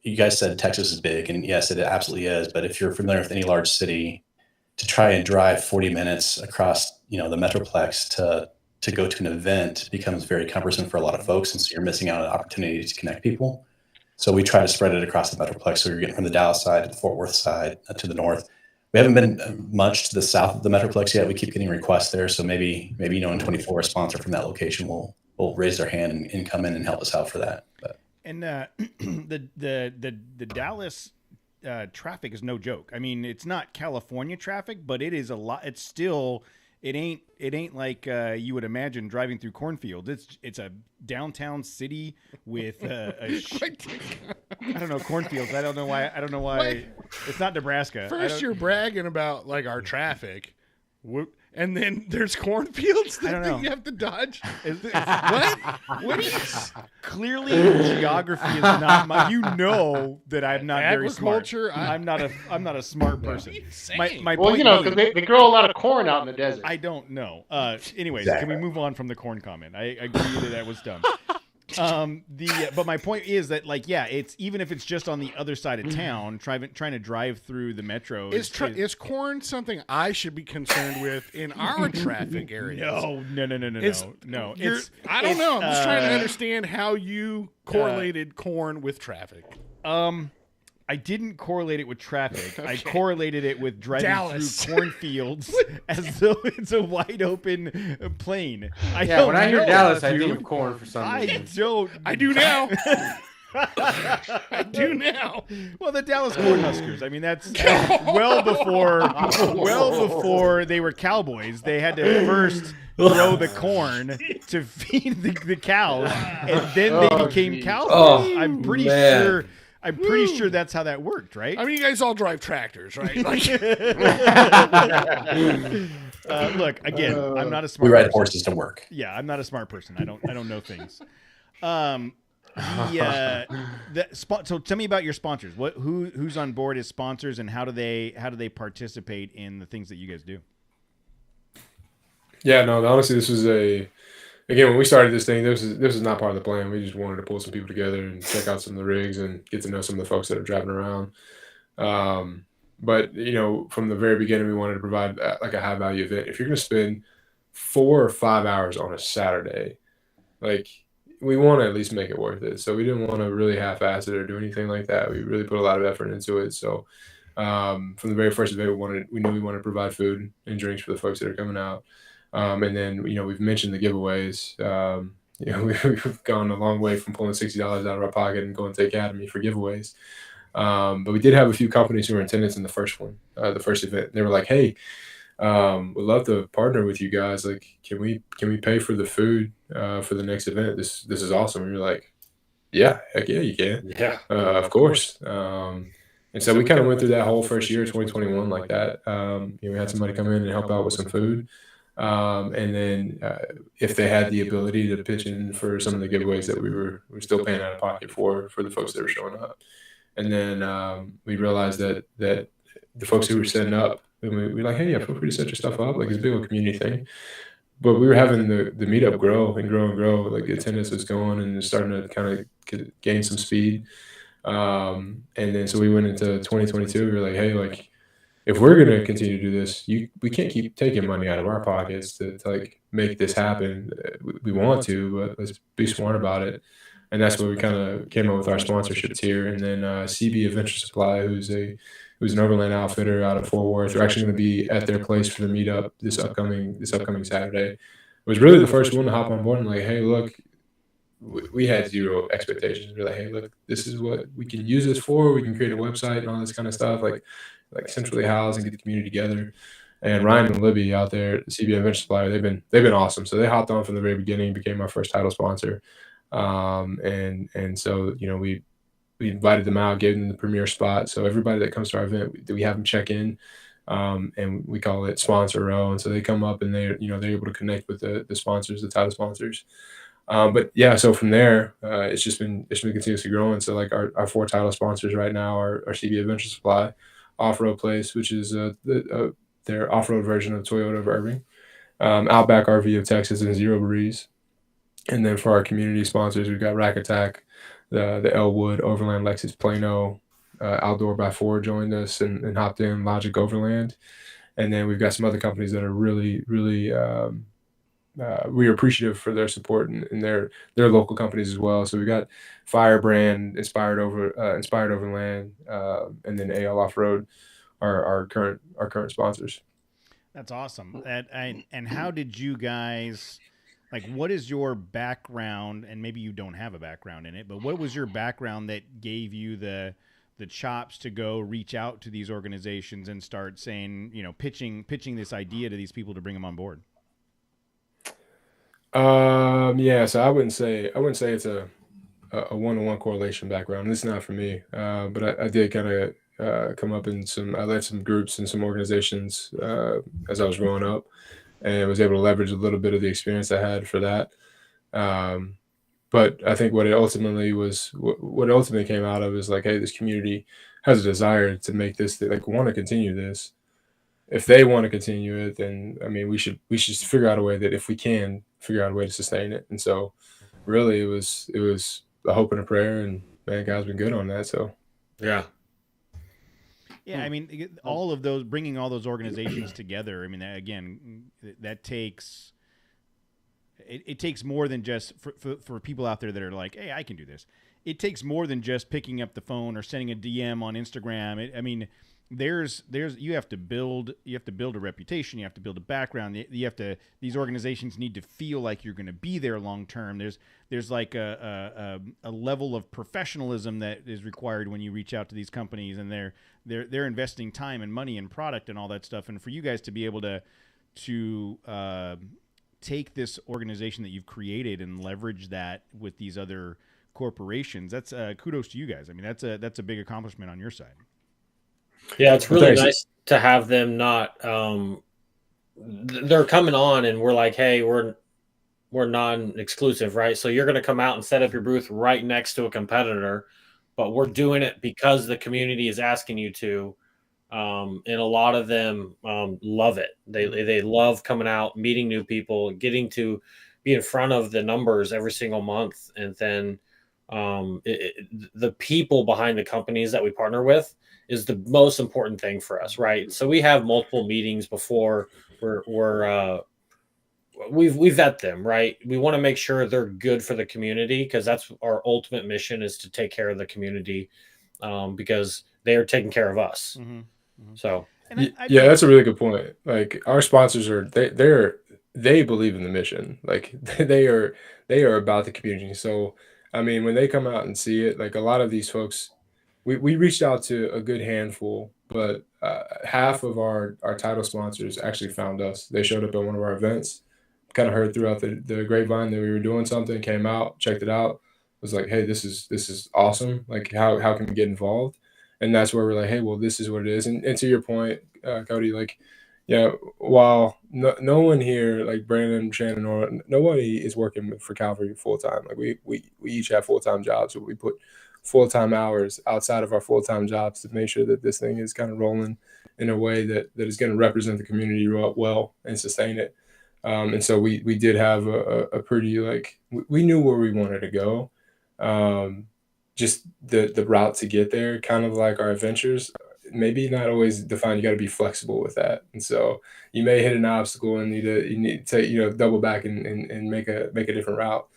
you guys said Texas is big, and yes, it absolutely is. But if you're familiar with any large city, to try and drive 40 minutes across, the Metroplex to go to an event becomes very cumbersome for a lot of folks, and so you're missing out on an opportunity to connect people. So we try to spread it across the Metroplex. So you're getting from the Dallas side to the Fort Worth side to the north. We haven't been much to the south of the Metroplex yet. We keep getting requests there. So maybe in 24, a sponsor from that location will raise their hand and come in and help us out for that. But. And the Dallas traffic is no joke. I mean, it's not California traffic, but it is a lot. It's still it ain't like you would imagine driving through cornfields. It's a downtown city with I don't know, cornfields. I don't know why. Like, it's not Nebraska. First, you're bragging about like our traffic, and then there's cornfields that I don't know. you have to dodge. What? What is this? Clearly, geography is not my. You know that I'm not very smart. Agriculture, I'm not a smart person. My Well, point you know, being- because they grow a lot of corn out in the desert. I don't know. Anyways, Exactly. can we move on from the corn comment? I agree that was dumb. But my point is that, like, yeah, it's even if it's just on the other side of town, trying to drive through the metro. Is corn something I should be concerned with in our traffic areas? No. I don't know. I'm just trying to understand how you correlated corn with traffic. I didn't correlate it with traffic. I correlated it with driving Dallas. through cornfields as though it's a wide open plain. Yeah, when I hear Dallas, I dude. think of corn for some I reason. don't. I do now. I do now. Well, the Dallas Cornhuskers. I mean, that's well before they were cowboys. They had to first grow the corn to feed the cows, and then they became geez. cowboys. Oh, I'm pretty man. sure. I'm pretty sure that's how that worked, right? I mean, you guys all drive tractors, right? Like, Look, again, I'm not a We smart ride person. horses to work. Yeah, I'm not a smart person. I don't know things. So tell me about your sponsors. Who's on board as sponsors, and how do they participate in the things that you guys do? Yeah, no, honestly, this was again, when we started this thing, this is not part of the plan. We just wanted to pull some people together and check out some of the rigs and get to know some of the folks that are driving around. But from the very beginning, we wanted to provide like a high value event. If you're going to spend 4 or 5 hours on a Saturday, like, we want to at least make it worth it. So we didn't want to really half-ass it or do anything like that. We really put a lot of effort into it. So from the very first event, we knew we wanted to provide food and drinks for the folks that are coming out. And then, we've mentioned the giveaways. We've gone a long way from pulling $60 out of our pocket and going to Academy for giveaways. But we did have a few companies who were in attendance in the first one, the first event. They were like, "Hey, we'd love to partner with you guys. Like, can we pay for the food for the next event? This is awesome." We were like, "Yeah, heck yeah, you can. Yeah. Of course." And so we kind of went through that whole first year, 2021, like that. We had somebody come in and help out with some food. And then if they had the ability to pitch in for some of the giveaways that we were still paying out of pocket for the folks that were showing up. And then we realized that the folks who were setting up, and we were like, "Hey, yeah, feel free to set your stuff up." Like, it's a big old community thing. But we were having the meetup grow and grow and grow. Like, the attendance was going and it's starting to kind of gain some speed. And then so we went into 2022. We were like, "Hey, like, if we're going to continue to do this, we can't keep taking money out of our pockets to like make this happen. We want to, but let's be smart about it." And that's where we kind of came up with our sponsorships here. And then CB Adventure Supply, who's an overland outfitter out of Fort Worth, are actually going to be at their place for the meetup this upcoming Saturday. Was really the first one to hop on board and like, "Hey, look, we had zero expectations. We're like, "Hey, look, this is what we can use this for. We can create a website and all this kind of stuff, like centrally housed and get the community together." And Ryan and Libby out there at the CB Adventure Supply, they've been awesome. So they hopped on from the very beginning, became our first title sponsor. And so, we invited them out, gave them the premier spot. So everybody that comes to our event, we have them check in, and we call it sponsor row. And so they come up and they're able to connect with the sponsors, the title sponsors. But yeah, so from there, it's been continuously growing. So like our 4 title sponsors right now are CB Adventure Supply, Off-Road Place, which is their off-road version of Toyota of Irving, Outback RV of Texas, and Zero Breeze. And then for our community sponsors, we've got Rack Attack, the Elwood, Overland, Lexus, Plano, Outdoor by 4 joined us and hopped in, Logic Overland. And then we've got some other companies that are really, really we're appreciative for their support and their local companies as well. So we've got Firebrand, Inspired Overland, and then AL Off Road, our current sponsors. That's awesome. And how did you guys, like, what is your background? And maybe you don't have a background in it, but what was your background that gave you the chops to go reach out to these organizations and start saying, pitching this idea to these people to bring them on board? Yeah, so I wouldn't say it's a one-to-one correlation background. It's not for me. But I did kind of come up in I led some groups and some organizations as I was growing up, and was able to leverage a little bit of the experience I had for that. But I think what it ultimately came out of is like, hey, this community has a desire to make this, like, want to continue this. If they want to continue it, then I mean, we should figure out a way that, if we can figure out a way to sustain it. And so, really, it was a hope and a prayer, and man, God's been good on that. So, Yeah. Yeah, I mean, all of those, bringing all those organizations together. I mean, again, that takes. It takes more than just for people out there that are like, hey, I can do this. It takes more than just picking up the phone or sending a DM on Instagram. I mean, there's you have to build a reputation. You have to build a background. These organizations need to feel like you're going to be there long term. There's like a level of professionalism that is required when you reach out to these companies, and they're investing time and money and product and all that stuff. And for you guys to be able to take this organization that you've created and leverage that with these other corporations, that's kudos to you guys. I mean, that's a big accomplishment on your side. Yeah, it's really nice to have them not they're coming on and we're like, hey, we're non-exclusive, right? So you're going to come out and set up your booth right next to a competitor, but we're doing it because the community is asking you to. And a lot of them love it. They love coming out, meeting new people, getting to be in front of the numbers every single month. And then the people behind the companies that we partner with is the most important thing for us, right? So we have multiple meetings before we vet them, right? We want to make sure they're good for the community, because that's our ultimate mission, is to take care of the community, because they are taking care of us. Mm-hmm. Mm-hmm. So yeah, that's a really good point. Like, our sponsors they believe in the mission. Like, they are about the community. So I mean, when they come out and see it, like, a lot of these folks, we reached out to a good handful, but half of our title sponsors actually found us. They showed up at one of our events, kind of heard throughout the grapevine that we were doing something, came out, checked it out, was like, hey, this is awesome. Like, how can we get involved? And that's where we're like, hey, well, this is what it is. And to your point, Cody, like, yeah, while no one here, like Brandon, Shannon, or nobody is working for Calvary full time. Like, we each have full-time jobs, but we put full-time hours outside of our full-time jobs to make sure that this thing is kind of rolling in a way that is going to represent the community well and sustain it. And so we did have a pretty, like, we knew where we wanted to go. Just the route to get there, kind of like our adventures, maybe not always defined. You got to be flexible with that. And so you may hit an obstacle and you need to double back and make a different route.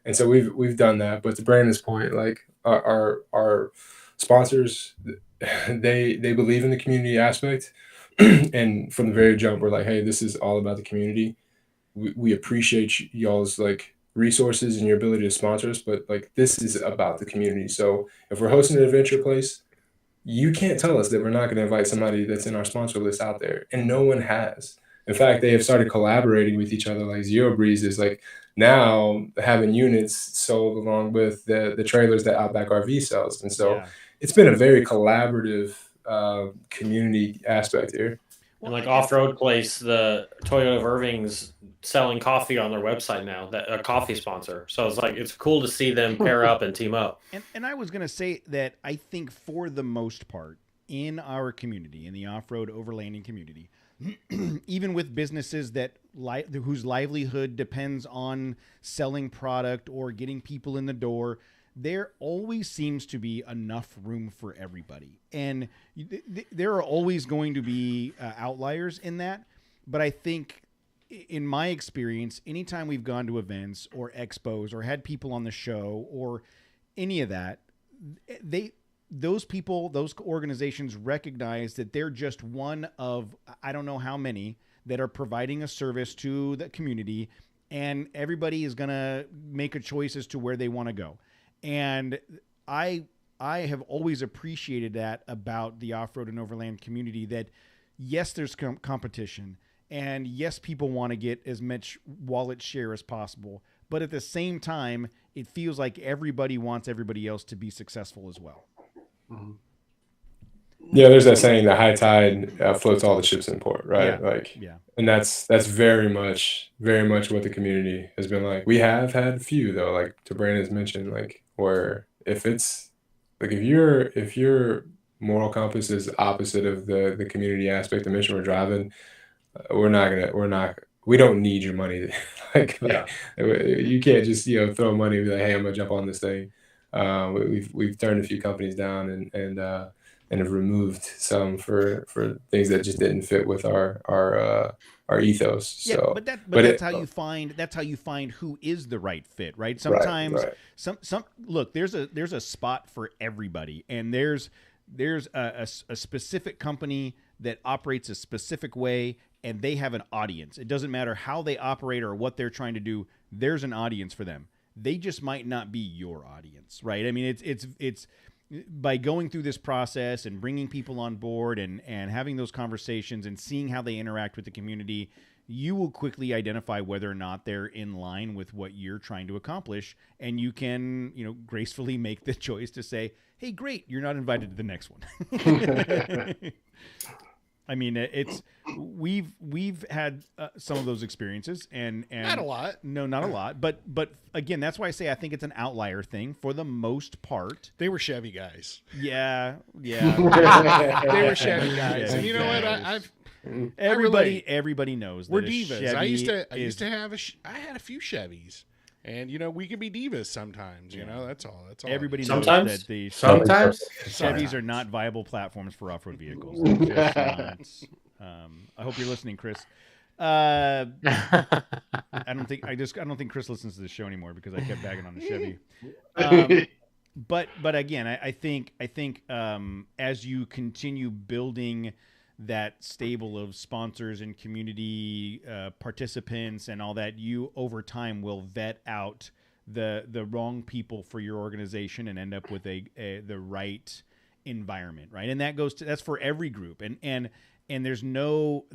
And so we've done that. But to Brandon's point, like, our sponsors, they believe in the community aspect. And from the very jump, we're like, hey, this is all about the community. We appreciate y'all's, like, resources and your ability to sponsor us, but, like, this is about the community. So if we're hosting an adventure place, you can't tell us that we're not going to invite somebody that's in our sponsor list out there. And no one has. In fact, they have started collaborating with each other. Like, Zero Breeze is, like, now having units sold along with the trailers that Outback RV sells. And so it's been a very collaborative community aspect here. And like Off-Road Place, the Toyota of Irving's selling coffee on their website now, that a coffee sponsor. So it's cool to see them pair up and team up. And I was going to say that I think for the most part in our community, in the off-road overlanding community, even with businesses whose livelihood depends on selling product or getting people in the door, there always seems to be enough room for everybody. And there are always going to be outliers in that. But I think, in my experience, anytime we've gone to events or expos or had people on the show or any of that, those organizations recognize that they're just one of, I don't know how many, that are providing a service to the community, and everybody is going to make a choice as to where they want to go. And I I have always appreciated that about the off-road and overland community, that yes, there's competition, and yes, people want to get as much wallet share as possible, but at the same time, it feels like everybody wants everybody else to be successful as well. Mhm. Yeah, there's that saying, the high tide floats all the ships in port, right? Yeah. And that's very much what the community has been like. We have had a few though, like to Brandon's mentioned, like where if it's like if your moral compass is opposite of the community aspect, the mission we're driving, we don't need your money. You can't just throw money and be like, hey, I'm gonna jump on this thing. We've turned a few companies down and have removed some for things that just didn't fit with our ethos. Yeah, So, but that's how you find who is the right fit, right? Sometimes some look, there's a spot for everybody, and there's a specific company that operates a specific way, and they have an audience. It doesn't matter how they operate or what they're trying to do. There's an audience for them. They just might not be your audience, right? I mean, it's by going through this process and bringing people on board and having those conversations and seeing how they interact with the community, you will quickly identify whether or not they're in line with what you're trying to accomplish. And you can, gracefully make the choice to say, hey, great, you're not invited to the next one. I mean, we've had some of those experiences, and not a lot. No, not a lot. But again, that's why I say I think it's an outlier thing for the most part. They were Chevy guys. Yeah. They were Chevy guys, and you know what? Everybody knows we're that divas. I used to have I had a few Chevys. And we can be divas sometimes. That's all. Everybody sometimes? knows that the Sometimes Chevys are not viable platforms for off-road vehicles. I hope you're listening, Chris. I don't think Chris listens to the show anymore because I kept bagging on the Chevy. But again, I think as you continue building that stable of sponsors and community participants and all that, you over time will vet out the wrong people for your organization and end up with the right environment, right? And that's for every group, and there's no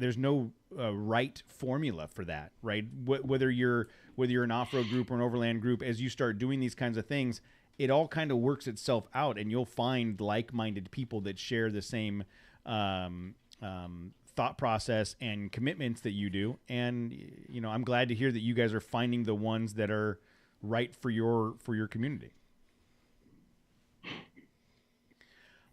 right formula for that, right? Whether you're an off-road group or an overland group, as you start doing these kinds of things, it all kind of works itself out, and you'll find like-minded people that share the same thought process and commitments that you do. And I'm glad to hear that you guys are finding the ones that are right for your community.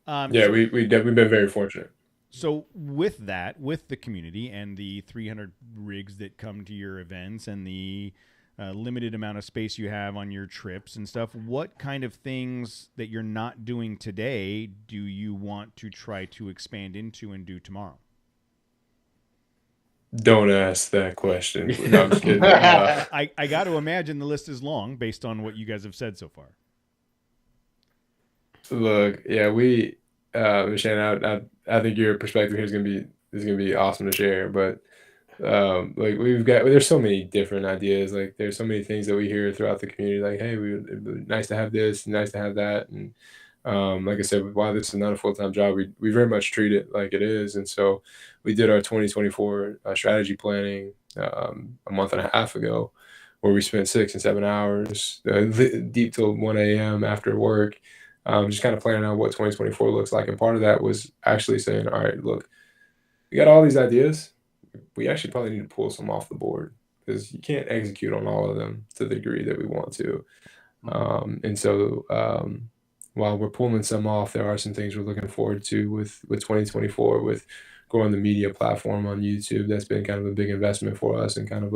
We've been very fortunate. So with the community and the 300 rigs that come to your events and the limited amount of space you have on your trips and stuff, what kind of things that you're not doing today do you want to try to expand into and do tomorrow? Don't ask that question. No, I'm just kidding. I got to imagine the list is long based on what you guys have said so far. Look, yeah, Shannon, I think your perspective here is gonna be awesome to share. But there's so many different ideas. Like there's so many things that we hear throughout the community. Like, hey, it'd be nice to have this, nice to have that, and like I said, while this is not a full-time job, we very much treat it like it is. And so we did our 2024 strategy planning a month and a half ago, where we spent 6 and 7 hours deep till 1 a.m. after work, just kind of planning out what 2024 looks like. And part of that was actually saying, all right, look, we got all these ideas. We actually probably need to pull some off the board because you can't execute on all of them to the degree that we want to. And so while we're pulling some off, there are some things we're looking forward to with 2024, with growing the media platform on YouTube. That's been kind of a big investment for us, and kind of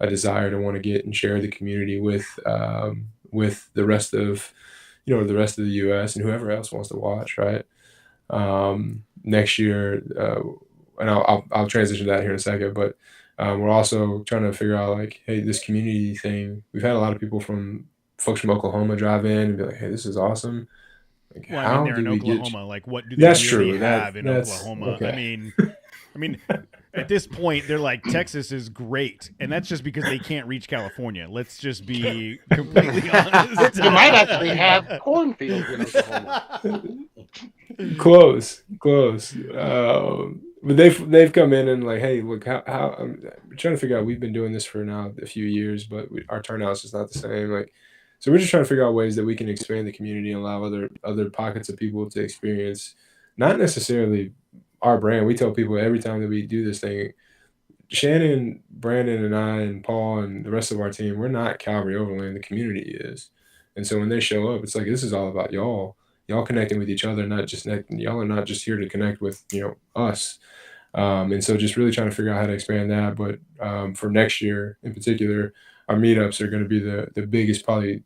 a desire to want to get and share the community with the rest of the U.S. and whoever else wants to watch, right? Next year, and I'll transition to that here in a second, but we're also trying to figure out, like, hey, this community thing. We've had a lot of folks from Oklahoma drive in and be like, hey, this is awesome. Like, well, I mean, they're in Oklahoma. Like, what do they really have in Oklahoma? Okay. I mean, At this point, they're like, Texas is great, and that's just because they can't reach California. Let's just be completely honest. You might actually have cornfields in Oklahoma. Close. But they've come in and like, hey, look, how I'm trying to figure out. We've been doing this for now a few years, but our turnout's just not the same. Like, so we're just trying to figure out ways that we can expand the community and allow other pockets of people to experience, not necessarily our brand. We tell people every time that we do this thing, Shannon, Brandon, and I, and Paul, and the rest of our team, we're not Calvary Overland. The community is, and so when they show up, it's like this is all about y'all. Y'all connecting with each other, not just y'all are not just here to connect with us. And so just really trying to figure out how to expand that. But for next year in particular, our meetups are going to be the biggest probably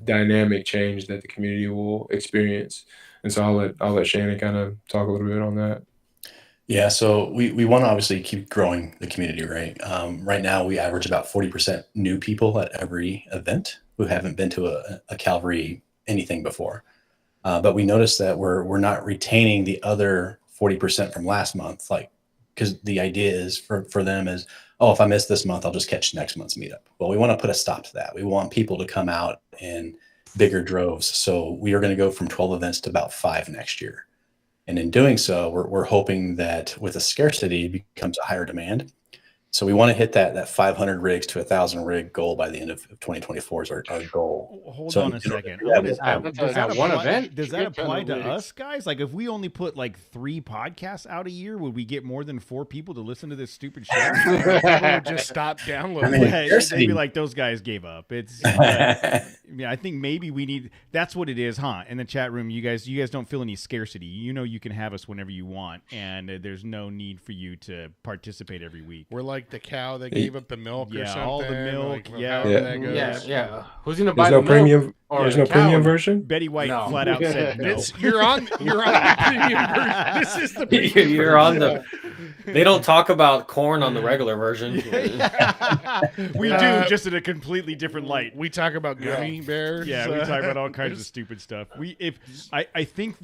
dynamic change that the community will experience. And so I'll let Shannon kind of talk a little bit on that. Yeah, so we want to obviously keep growing the community, right? Right now, we average about 40% new people at every event who haven't been to a Calvary anything before. But we noticed that we're not retaining the other 40% from last month, like, because the idea is for them is, oh, if I miss this month, I'll just catch next month's meetup. Well, we want to put a stop to that. We want people to come out in bigger droves. So we are going to go from 12 events to about 5 next year. And in doing so, we're hoping that with a scarcity becomes a higher demand. So we want to hit that 500 rigs to 1,000 rig goal by the end of 2024 is our goal. Hold on a second. Does that apply to us, guys? Like, if we only put like 3 podcasts out a year, would we get more than 4 people to listen to this stupid shit? People would just stop downloading. They'd be like, those guys gave up. It's yeah, I think maybe we need. That's what it is, huh? In the chat room, you guys don't feel any scarcity. You can have us whenever you want, and there's no need for you to participate every week. We're like the cow that gave up the milk or something. All the milk. Like, Yeah. Who's gonna buy There's no the premium. milk? Or There's the no cow? premium version. Betty White flat out said no. You're on the premium version. This is the premium You're on the. They don't talk about corn on the regular version. We do, just in a completely different light. We talk about gummy bears. Yeah, we talk about all kinds of stupid stuff. I think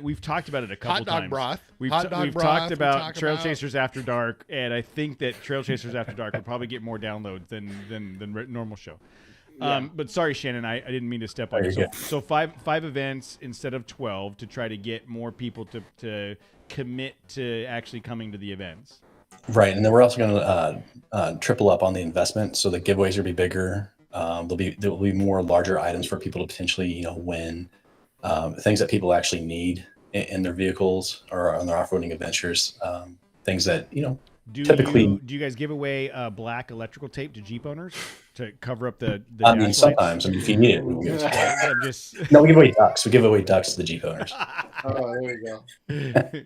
we've talked about it a couple hot dog times. Broth. We've Hot dog broth. talked about We Trail talk Chasers After Dark, and I think that Trail Chasers After Dark will probably get more downloads than normal show. But sorry, Shannon, I didn't mean to step on you. So five events instead of 12 to try to get more people to commit to actually coming to the events. Right, and then we're also going to triple up on the investment, so the giveaways will be bigger. There will be more larger items for people to potentially win, things that people actually need in their vehicles or on their off-roading adventures. Things that typically. Do you guys give away black electrical tape to Jeep owners to cover up the I mean, dash sometimes. I mean, if you need it, we give lights? no, we give away ducks. We give away ducks to the Jeep owners. Oh, there you go.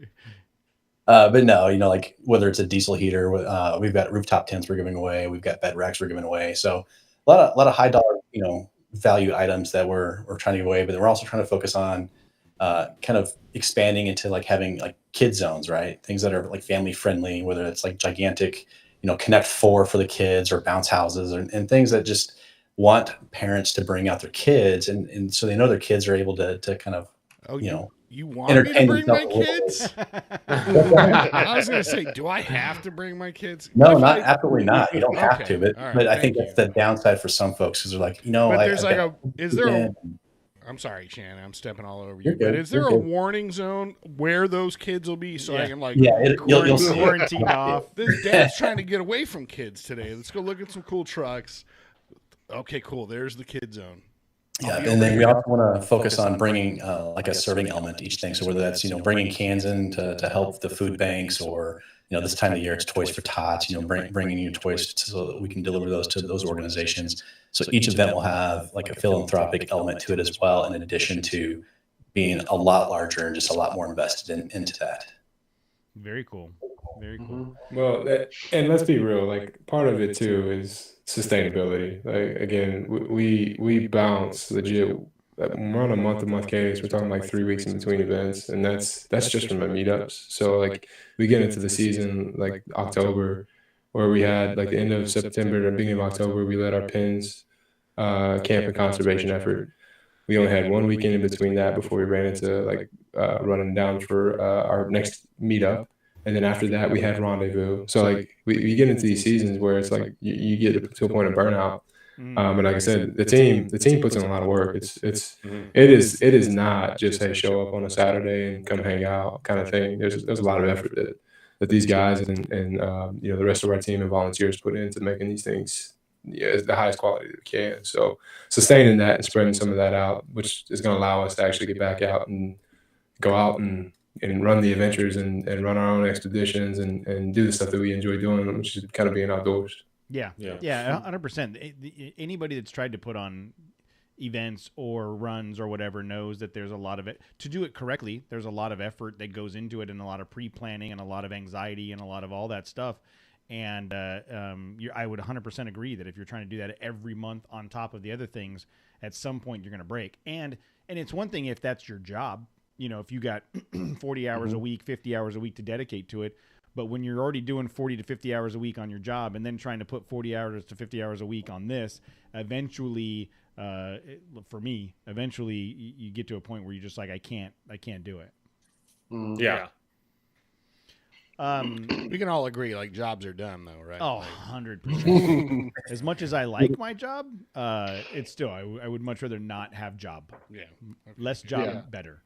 But no, like whether it's a diesel heater, we've got rooftop tents we're giving away. We've got bed racks we're giving away. So a lot of high dollar, value items that we're trying to give away. But then we're also trying to focus on kind of expanding into like having like kid zones, right? Things that are like family friendly, whether it's like gigantic, Connect 4 for the kids or bounce houses and things that just want parents to bring out their kids. And so they know their kids are able to kind of, You want me to bring my kids? I was going to say, do I have to bring my kids? No, absolutely not. You don't have to, but right, but I think that's the downside for some folks because they're like, I'm sorry, Shannon, I'm stepping all over you, but is there a warning zone where those kids will be so I can you'll see quarantine off? This dad's trying to get away from kids today. Let's go look at some cool trucks. Okay, cool. There's the kid zone. Yeah, and then we also want to focus on bringing like a serving element to each thing. So whether that's bringing cans in to help the food banks, or this time of year it's Toys for Tots. Bringing new toys so that we can deliver those to those organizations. So each event will have like a philanthropic element to it as well, in addition to being a lot larger and just a lot more invested into that. Very cool. Very cool. Well, and let's be real. Like part of it too is sustainability. Like again, we bounce legit. We're on a month-to-month cadence. We're talking like 3 weeks in between events, and that's just from the meetups. So like we get into the season like October, where we had like the end of September to beginning of October, we led our pins camp and conservation effort. We only had 1 weekend in between that before we ran into like running down for our next meetup. And then after that, we had rendezvous. So like we get into these seasons where it's like you get to a point of burnout. And like I said, the team puts in a lot of work. It is not just, hey, show up on a Saturday and come hang out kind of thing. There's a lot of effort that these guys and the rest of our team and volunteers put into making these things the highest quality that we can. So sustaining that and spreading some of that out, which is going to allow us to actually get back out and go out and run the adventures and run our own expeditions and do the stuff that we enjoy doing, which is kind of being outdoors. Yeah, 100%. Anybody that's tried to put on events or runs or whatever knows that there's a lot of it. To do it correctly, there's a lot of effort that goes into it and a lot of pre-planning and a lot of anxiety and a lot of all that stuff. And I would 100% agree that if you're trying to do that every month on top of the other things, at some point you're going to break. And it's one thing if that's your job, if you got 40 hours a week, 50 hours a week to dedicate to it. But when you're already doing 40 to 50 hours a week on your job and then trying to put 40 hours to 50 hours a week on this, eventually, for me, you get to a point where you're just like, I can't do it. Yeah. We can all agree, like, jobs are done, though, right? Oh, 100%. As much as I like my job, it's still, I would much rather not have job. Yeah. Less job, better.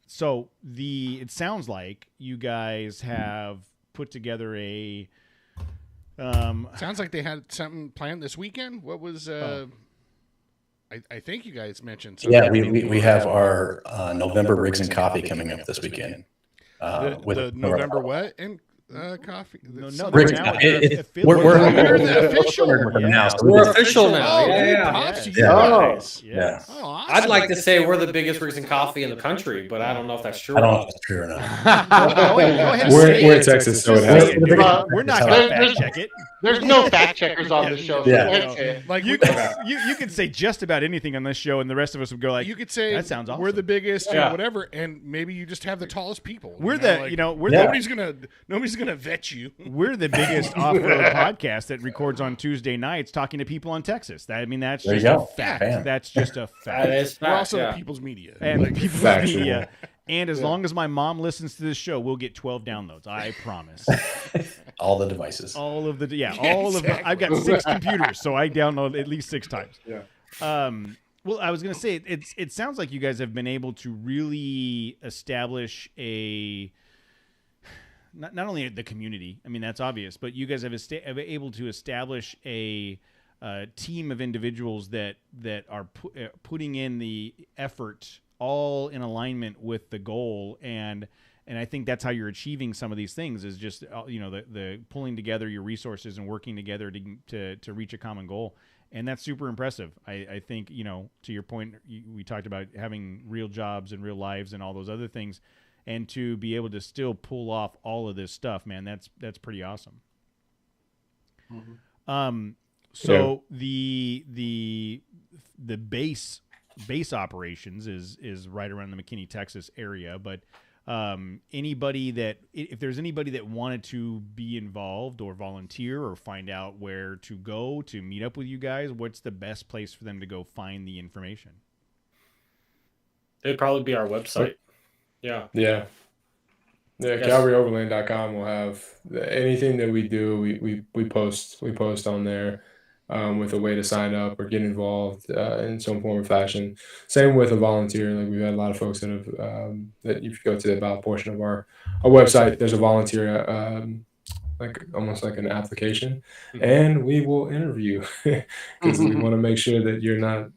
So it sounds like you guys have put together a. Sounds like they had something planned this weekend. What was? I think you guys mentioned something. Yeah, we have our November Rigs and Coffee coming up this weekend. The November what and coffee? No, We're the official. now. So We're official now. Oh, Yeah. props to you Yeah. guys. Yeah. Oh, awesome. I'd like to say we're the biggest rigs and coffee in the country, but I don't know if that's true. I don't know if that's true or not. Go ahead and We're say in it. Texas, so it Just has say to it. be. We're not going to fact check it. There's no fact checkers on this show. So Yeah. that's it. Like You could say just about anything on this show, and the rest of us would go like, you could say that sounds awesome. we're the biggest, Yeah. whatever, and maybe you just have the tallest people. We're nobody's gonna vet you. We're the biggest off-road podcast that records on Tuesday nights talking to people in Texas. That's There you just a go. fact. Bam. That's just a That fact. is We're fact, also yeah. people's media. And people's Factual. media. And as long as my mom listens to this show, we'll get 12 downloads. I promise. All the devices. All of the. I've got 6 computers, so I download at least 6 times. Yeah. Well, I was going to say it sounds like you guys have been able to really establish not only the community. I mean, that's obvious, but you guys have been able to establish a team of individuals that are putting in the effort, all in alignment with the goal, and I think that's how you're achieving some of these things is just the pulling together your resources and working together to reach a common goal. And that's super impressive. I think, to your point, we talked about having real jobs and real lives and all those other things, and to be able to still pull off all of this stuff, man, that's pretty awesome. Mm-hmm. So the base operations is right around the McKinney, Texas area, but if there's anybody that wanted to be involved or volunteer or find out where to go to meet up with you guys, what's the best place for them to go find the information? It'd probably be our website. Yeah. Yeah. Yeah, Yes. CalvaryOverland.com will have anything that we do. We post on there with a way to sign up or get involved in some form or fashion. Same with a volunteer. Like we've had a lot of folks that have that if you go to the about portion of our website, there's a volunteer like almost like an application, and we will interview because we want to make sure that you're not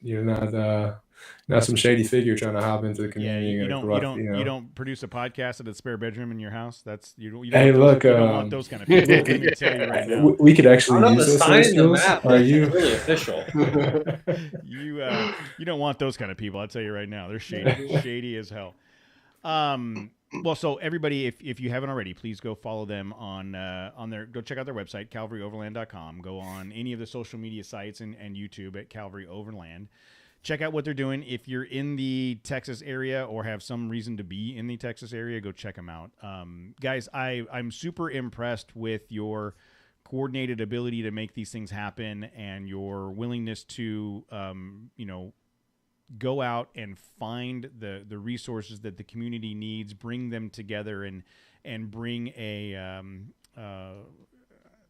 some shady figure trying to hop into the Yeah, community. you don't produce a podcast at a spare bedroom in your house. That's you don't Hey, look, you don't want those kind of people. Let me tell you right now. We could actually On use the those sign same in the skills. map, Are it's you? really official. You don't want those kind of people. I'll tell you right now. They're shady as hell. Well, so everybody, if you haven't already, please go follow them on go check out their website, calvaryoverland.com. Go on any of the social media sites and YouTube at Calvary Overland. Check out what they're doing. If you're in the Texas area or have some reason to be in the Texas area, go check them out. Guys, I'm super impressed with your coordinated ability to make these things happen and your willingness to, go out and find the resources that the community needs, bring them together, and bring a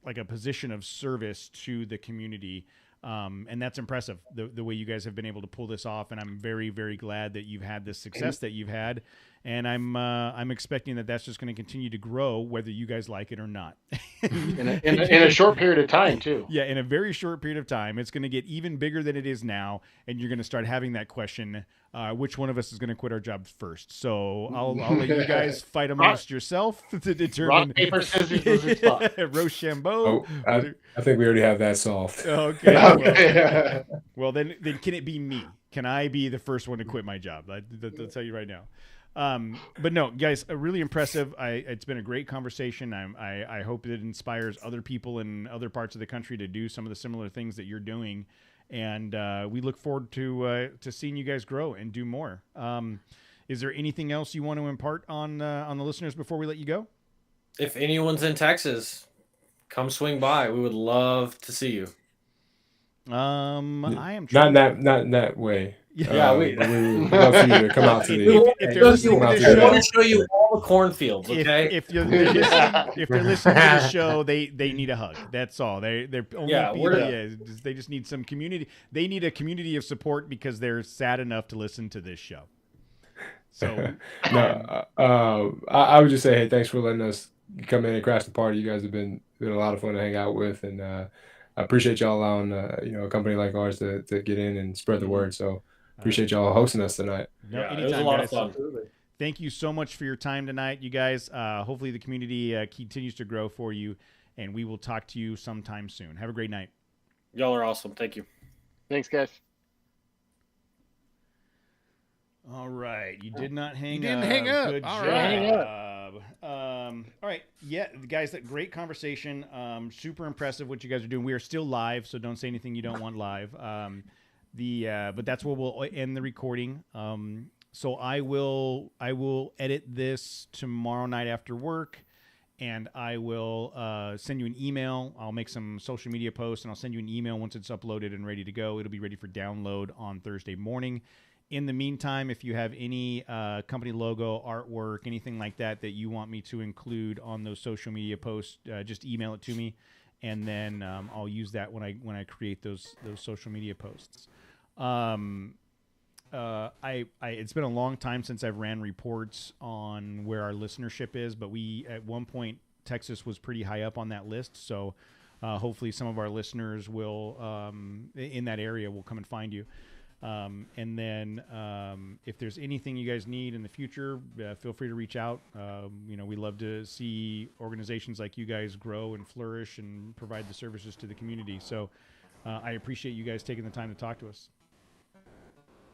like a position of service to the community. And that's impressive, the way you guys have been able to pull this off. And I'm very, very glad that you've had this success that you've had. And I'm expecting that that's just going to continue to grow, whether you guys like it or not. in a short period of time, too. Yeah, in a very short period of time, it's going to get even bigger than it is now, and you're going to start having that question: which one of us is going to quit our job first? So I'll let you guys fight amongst yourself to determine. Rock, paper, scissors, spot. Rochambeau. I think we already have that solved. Okay. Well, then can it be me? Can I be the first one to quit my job? I'll tell you right now. But no, guys, really impressive. It's been a great conversation. I hope it inspires other people in other parts of the country to do some of the similar things that you're doing. And we look forward to seeing you guys grow and do more. Is there anything else you want to impart on the listeners before we let you go? If anyone's in Texas, come swing by. We would love to see you. I am not in that way. Yeah, we would love for you to come out to the. I want to show you all the cornfields. Okay. If they're listening to the show, they need a hug. That's all. They're only they just need some community. They need a community of support because they're sad enough to listen to this show. So I would just say, hey, thanks for letting us come in and crash the party. You guys have been a lot of fun to hang out with, and I appreciate y'all allowing a company like ours to get in and spread the word. So appreciate y'all hosting us tonight. No, it was a lot of fun. Thank you so much for your time tonight, you guys. Hopefully the community continues to grow for you, and we will talk to you sometime soon. Have a great night. Y'all are awesome. Thank you. Thanks, guys. All right, you did not hang up. You didn't hang up. Good All job. right. All right, yeah, guys, that great conversation. Super impressive what you guys are doing. We are still live, so don't say anything you don't want live. But that's where we'll end the recording. So I will edit this tomorrow night after work, and I will send you an email. I'll make some social media posts, and I'll send you an email once it's uploaded and ready to go. It'll be ready for download on Thursday morning. In the meantime, if you have any company logo, artwork, anything like that you want me to include on those social media posts, just email it to me, and then I'll use that when I create those social media posts. It's been a long time since I've ran reports on where our listenership is, but at one point Texas was pretty high up on that list. So hopefully some of our listeners will in that area will come and find you. And then if there's anything you guys need in the future, feel free to reach out. We love to see organizations like you guys grow and flourish and provide the services to the community. So I appreciate you guys taking the time to talk to us.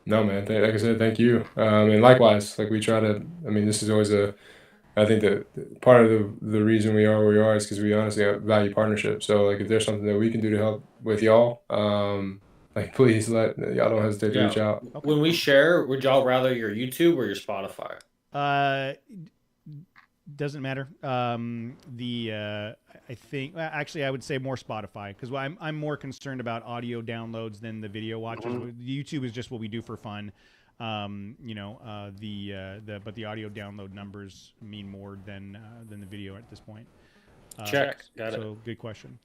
No, man. Like I said, thank you. And likewise, like we try to, this is always I think that part of the reason we are where we are is because we honestly value partnership. So like if there's something that we can do to help with y'all, please y'all don't hesitate to reach out. Okay. When we share, would y'all rather your YouTube or your Spotify? Doesn't matter. I think actually I would say more Spotify because I'm more concerned about audio downloads than the video watches. YouTube is just what we do for fun. But the audio download numbers mean more than the video at this point. Check. Got it. So good question.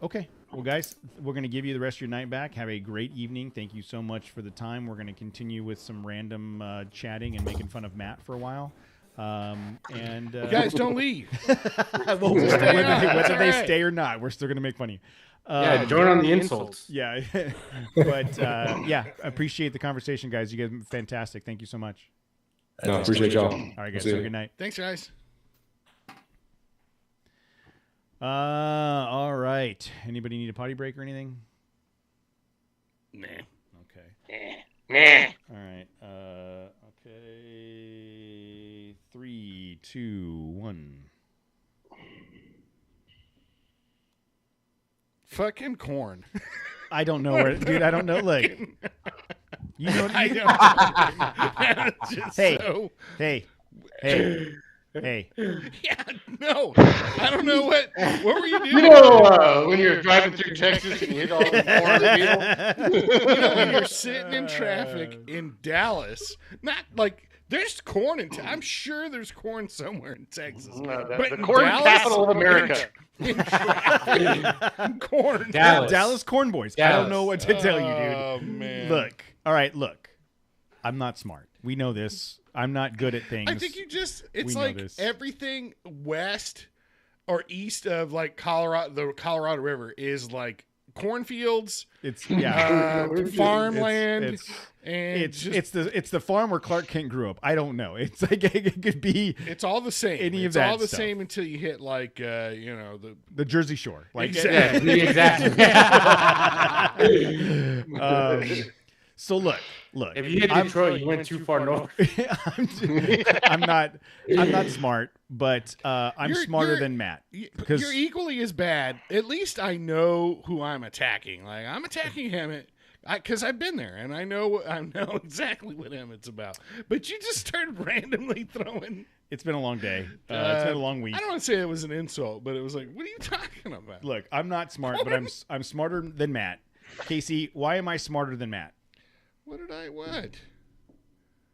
Okay. Well, guys, we're going to give you the rest of your night back. Have a great evening. Thank you so much for the time. We're going to continue with some random chatting and making fun of Matt for a while. Guys, don't leave. Whether they stay or not, we're still going to make fun of you. Join on the insults. Yeah. But, appreciate the conversation, guys. You guys are fantastic. Thank you so much. No, appreciate y'all. All right, guys. Have a good night. Thanks, guys. All right. Anybody need a potty break or anything? Nah. Okay. Nah. All right. Okay. 3, 2, 1. Fucking corn. I don't know where, dude. I don't know. Like, you know. I don't. Hey. Hey, Yeah, no, I don't know what were you doing? You know, when you're driving through Texas and you hit all the cornfield. You know, when you're sitting in traffic in Dallas, not like there's corn I'm sure there's corn somewhere in Texas. But The in corn Dallas, capital of America. in traffic, corn. Dallas Corn Boys. I don't know what to tell you, dude. Oh man. Look, all right, look. I'm not smart. We know this. I'm not good at things. I think it's We know like this. everything west or east of like Colorado, the Colorado River is like cornfields, It's farmland, it's and it's the farm where Clark Kent grew up. I don't know. It's like it could be it's all the same. Any of it's that all the stuff. same until you hit like the Jersey Shore. Like Exactly. Exactly. So look. If you hit Detroit, you went too far north. I'm not smart, but I'm smarter than Matt. You're equally as bad. At least I know who I'm attacking. Like I'm attacking him because I've been there and I know exactly what Emmett's about. But you just started randomly throwing. It's been a long day. It's been a long week. I don't want to say it was an insult, but it was like, what are you talking about? Look, I'm not smart, but I'm smarter than Matt. Casey, why am I smarter than Matt? What?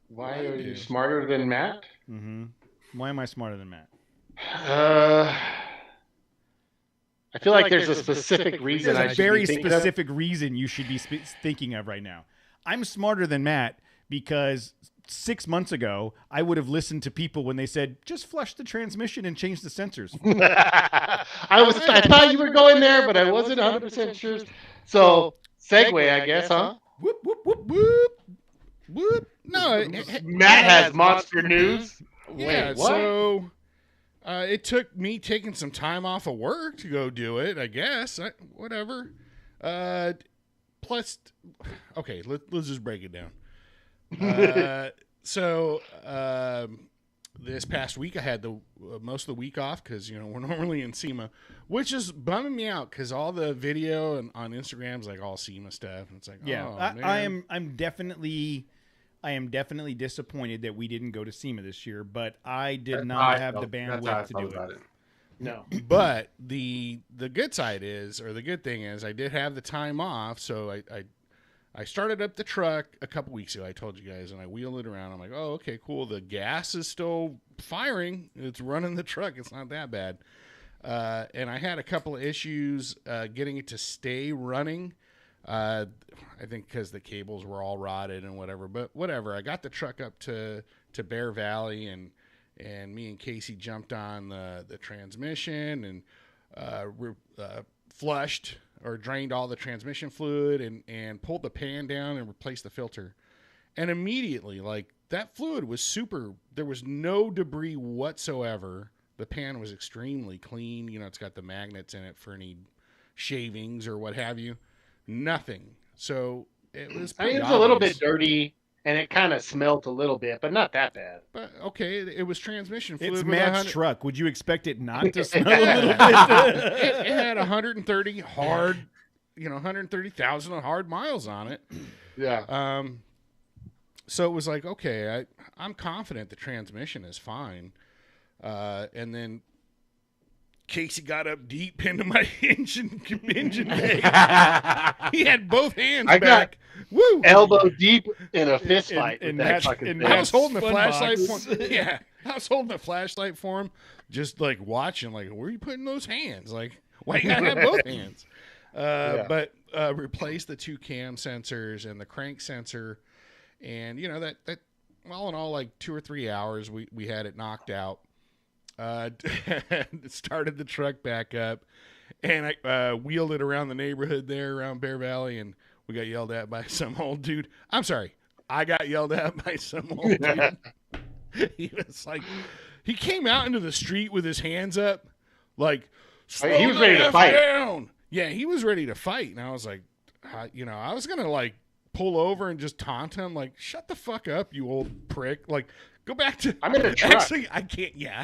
Why are you smarter than Matt? Mm-hmm. Why am I smarter than Matt? I feel like there's a specific reason. There's a very specific reason you should be thinking of right now. I'm smarter than Matt because 6 months ago, I would have listened to people when they said, just flush the transmission and change the sensors. I thought you were going there, but I wasn't 100% sure. So, segue, I guess, huh? Whoop, whoop, whoop, whoop. Whoop. No, Matt has monster news. Yeah, Wait, what? so it took me taking some time off of work to go do it, I guess. Whatever. Plus, okay, let's just break it down. So this past week I had the most of the week off because we're normally in SEMA, which is bumming me out because all the video and on Instagram is like all SEMA stuff, and it's like, yeah, oh, man. man. I am definitely disappointed that we didn't go to SEMA this year, but I did not have the bandwidth to do it. No. But the good side is, or the good thing is, I did have the time off, so I started up the truck a couple weeks ago. I told you guys, and I wheeled it around. I'm like, oh, okay, cool. The gas is still firing. It's running the truck. It's not that bad. And I had a couple of issues getting it to stay running. I think because the cables were all rotted and whatever. But whatever. I got the truck up to Bear Valley, and me and Casey jumped on the transmission and flushed or drained all the transmission fluid and pulled the pan down and replaced the filter. And immediately, like, that fluid was super. There was no debris whatsoever. The pan was extremely clean. It's got the magnets in it for any shavings or what have you. Nothing. So it was I mean, pretty it's a little obvious. bit dirty, and it kind of smelled a little bit, but not that bad. But okay, it was transmission fluid. It's with Matt's 100 truck. Would you expect it not to smell a Yeah. little bit? it had 130 hard, 130,000 hard miles on it. Yeah. So it was like, okay, I'm confident the transmission is fine. And then Casey got up deep into my engine bay. He had both hands back. Woo! Elbow deep in a fist fight. And with that Matt's- fucking and thing. I was holding the Fun flashlight box. for him. Yeah, I was holding the flashlight for him, just like watching, like, where are you putting those hands? Like, why you gotta have both hands? But replace the 2 cam sensors and the crank sensor, and that all in all, like 2 or 3 hours, we had it knocked out. Started the truck back up, and I wheeled it around the neighborhood there around Bear Valley, and we got yelled at by some old dude. I'm sorry, I got yelled at by some old dude. He was like, he came out into the street with his hands up, like, He was "Slow ready the to F fight." down." Yeah, he was ready to fight, and I was like, I was gonna like pull over and just taunt him, like, shut the fuck up, you old prick, like. Go back to. I'm in a truck. Actually, I can't. Yeah,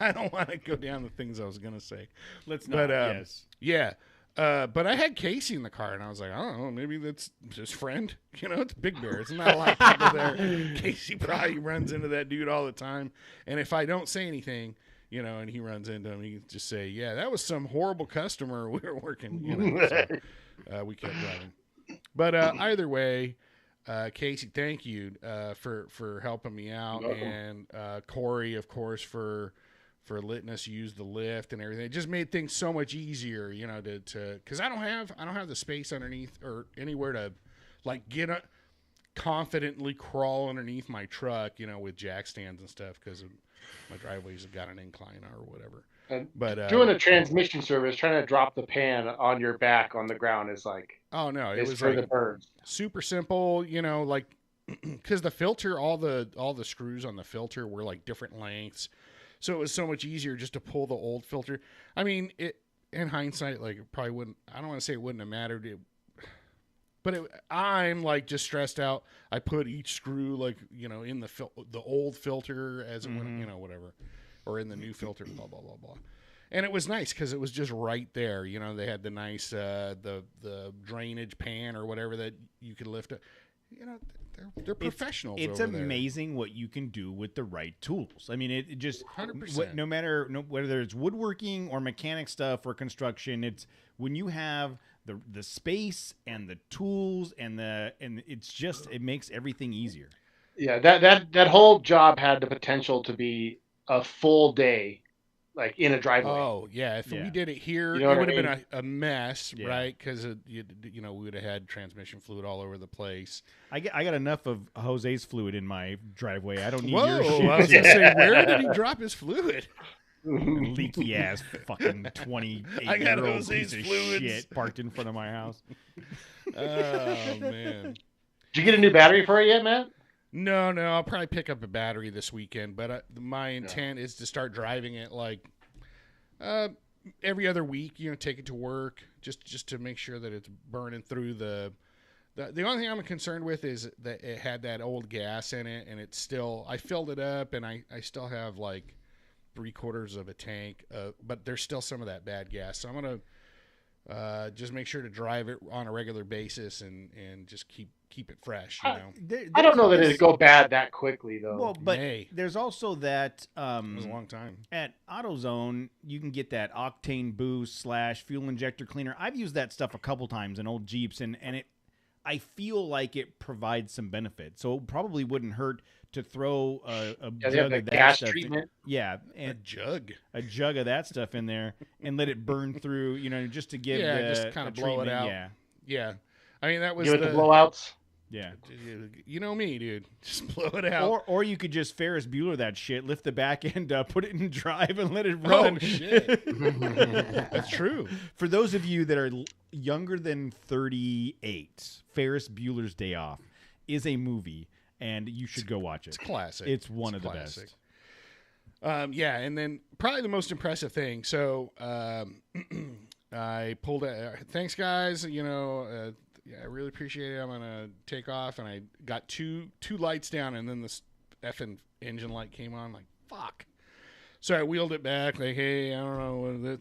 I don't want to go down the things I was gonna say. Let's not. But Yes. yeah. But I had Casey in the car, and I was like, I don't know, maybe that's his friend. It's Big Bear. It's not a lot of people there. Casey probably runs into that dude all the time. And if I don't say anything, and he runs into him, he can just say, yeah, that was some horrible customer we were working, So, we kept driving. But either way, Casey, thank you for helping me out. And Corey, of course, for letting us use the lift and everything. It just made things so much easier, because I don't have the space underneath or anywhere to like confidently crawl underneath my truck, with jack stands and stuff, because my driveways have got an incline or whatever. But doing a transmission service, trying to drop the pan on your back on the ground is like, oh no, it was for like the birds. super simple, like because the filter, all the screws on the filter were like different lengths. So it was so much easier just to pull the old filter. I mean, in hindsight, like it probably wouldn't. I don't want to say it wouldn't have mattered, but I'm like just stressed out. I put each screw like in the old filter as it went, whatever, or in the new filter, blah blah blah blah. And it was nice because it was just right there. They had the nice the drainage pan or whatever that you could lift up. They're professionals. It's over amazing what you can do with the right tools. I mean, it just 100%. No matter whether it's woodworking or mechanic stuff or construction, it's when you have the space and the tools and it makes everything easier. Yeah, that whole job had the potential to be a full day, like in a driveway. Oh yeah, if we did it here, You know it would what have I been a mess, Yeah. right? Because we would have had transmission fluid all over the place. I got enough of Jose's fluid in my driveway. I don't need your Whoa! shit. I was gonna say, where did he drop his fluid? Leaky ass fucking 28 I got year old Jose's piece of fluids. shit parked in front of my house. Oh man. Did you get a new battery for it yet, Matt? No, I'll probably pick up a battery this weekend. But my intent is to start driving it like every other week. Take it to work just to make sure that it's burning through the only thing I'm concerned with is that it had that old gas in it, and it's still. I filled it up, and I still have like 3/4 of a tank, but there's still some of that bad gas. So I'm gonna just make sure to drive it on a regular basis and just keep it fresh. I don't know that it'd go bad that quickly though. Well, but there's also that it was a long time. At AutoZone, you can get that octane boost / fuel injector cleaner. I've used that stuff a couple times in old Jeeps, and I feel like it provides some benefit. So it probably wouldn't hurt to throw a jug of that gas stuff. treatment. And A jug of that stuff in there, and let it burn through. Just to give just kind of blow it out. Yeah. I mean that was Give it the blowouts. Yeah. You know me, dude. Just blow it out. Or you could just Ferris Bueller that shit, lift the back end up, put it in drive, and let it run. Oh, shit. That's true. For those of you that are younger than 38, Ferris Bueller's Day Off is a movie, and you should go watch it. It's classic. It's one of the best. Yeah, and then probably the most impressive thing. So I pulled it. Thanks, guys. I really appreciate it. I'm gonna take off, and I got two lights down, and then this effing engine light came on. Like fuck. So I wheeled it back. Like, hey, I don't know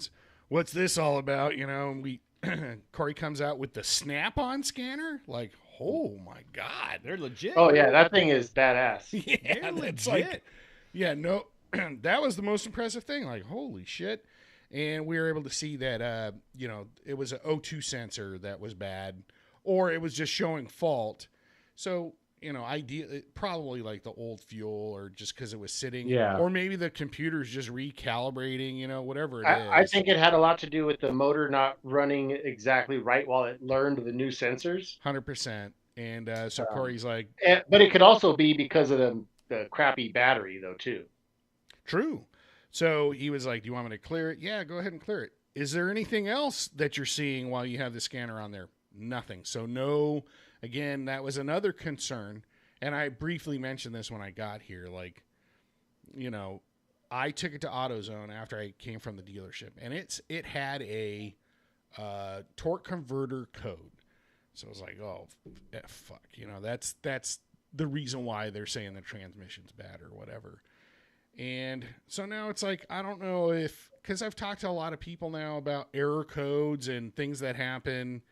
what's this all about. And Corey comes out with the Snap-on scanner. Like, oh my god, They're legit. Oh yeah, that thing is badass. yeah, They're that's legit. like, yeah, no, that was the most impressive thing. Like, holy shit. And we were able to see that, it was an O2 sensor that was bad, or it was just showing fault. So, ideally, probably like the old fuel, or just because it was sitting. Yeah. Or maybe the computer's just recalibrating, whatever it is. I think it had a lot to do with the motor not running exactly right while it learned the new sensors. 100%. And so Corey's like, but it could also be because of the crappy battery, though, too. true. So he was like, do you want me to clear it? Yeah, go ahead and clear it. Is there anything else that you're seeing while you have the scanner on there? Nothing. So no, again, that was another concern. And I briefly mentioned this when I got here. Like, I took it to AutoZone after I came from the dealership, and it had a torque converter code. So I was like, oh, fuck. That's the reason why they're saying the transmission's bad or whatever. And so now it's like, I don't know because I've talked to a lot of people now about error codes and things that happen.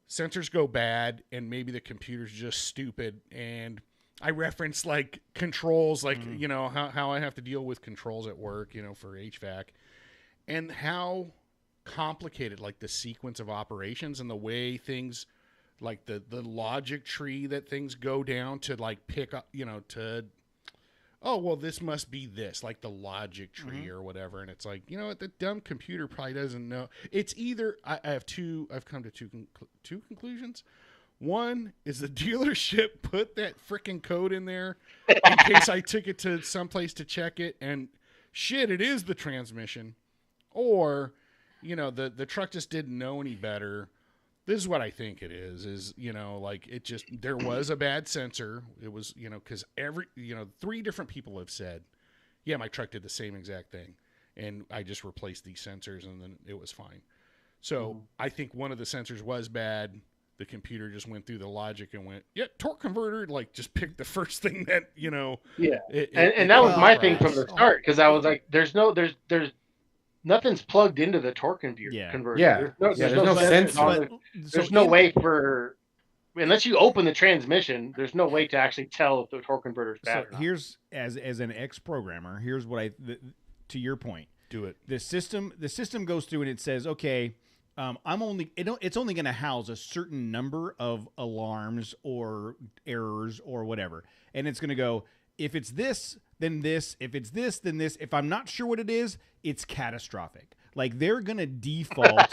Sensors go bad, and maybe the computer's just stupid. And I reference like controls, like you know how I have to deal with controls at work, you know, for HVAC, and how complicated like the sequence of operations and the way things, like the logic tree that things go down to like pick up, you know, to oh, well, this must be this, like the logic tree or whatever. And it's like, you know what, the dumb computer probably doesn't know. It's either, I've come to two conclusions. One is the dealership put that freaking code in there in case I took it to someplace to check it, and shit, it is the transmission. Or, you know, the truck just didn't know any better. This is what I think it is, you know, like it just, there was a bad sensor. It was, you know, because 3 different people have said, yeah, my truck did the same exact thing. And I just replaced these sensors and then it was fine. So I think one of the sensors was bad. The computer just went through the logic and went, yeah, torque converter, like just picked the first thing that, you know. Yeah. And that was my thing from the start. Cause I was like, there's nothing's plugged into the torque converter. Yeah. There's no sensor. There's no way for, unless you open the transmission, there's no way to actually tell if the torque converter is bad or not. Here's, as an ex-programmer, here's what to your point. Do it. The system goes through and it says, okay, it's only going to house a certain number of alarms or errors or whatever. And it's going to go, if it's this, then this. If it's this, then this. If I'm not sure what it is, it's catastrophic. Like they're gonna default.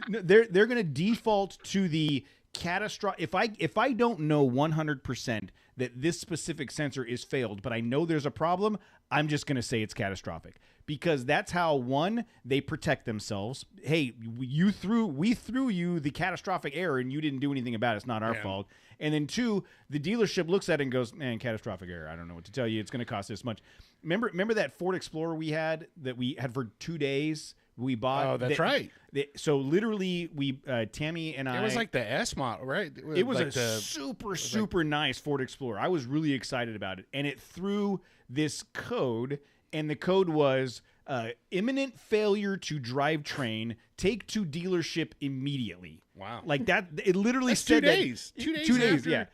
they're gonna default to the catastrophic. If I don't know 100% that this specific sensor is failed, but I know there's a problem, I'm just gonna say it's catastrophic, because that's how they protect themselves. Hey, we threw you the catastrophic error and you didn't do anything about it. It's not our fault. And then 2, the dealership looks at it and goes, man, catastrophic error. I don't know what to tell you. It's going to cost this much. Remember that Ford Explorer we had for 2 days? We bought. Oh, that's right. So literally, Tammy and I. It was like the S model, right? It was like super nice Ford Explorer. I was really excited about it, and it threw this code, and the code was imminent failure to drivetrain. Take to dealership immediately. Wow. Like that, it literally That's said 2 days. 2 days. 2 days, after. yeah.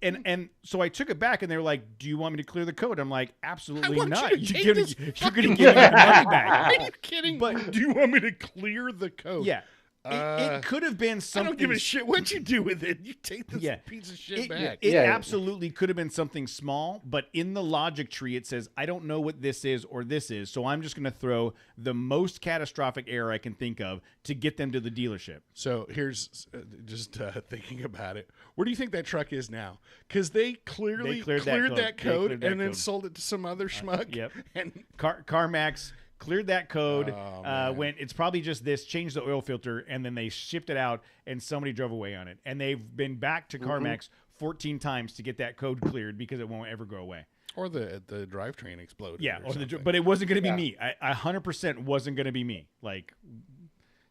And so I took it back, and they were like, "Do you want me to clear the code?" I'm like, "Absolutely not. You're going to give me the money back." Are you kidding? But do you want me to clear the code? Yeah. It could have been something. I don't give a shit what you do with it. You take this piece of shit back. It absolutely could have been something small, but in the logic tree, it says, I don't know what this is or this is, so I'm just going to throw the most catastrophic error I can think of to get them to the dealership. So here's just thinking about it. Where do you think that truck is now? Because they clearly cleared that code and then sold it to some other schmuck. Yep. And CarMax cleared that code, when it's probably just this, changed the oil filter, and then they shipped it out, and somebody drove away on it. And they've been back to CarMax 14 times to get that code cleared because it won't ever go away. Or the drivetrain exploded. Yeah, but it wasn't going to be me. I 100% wasn't going to be me. Like,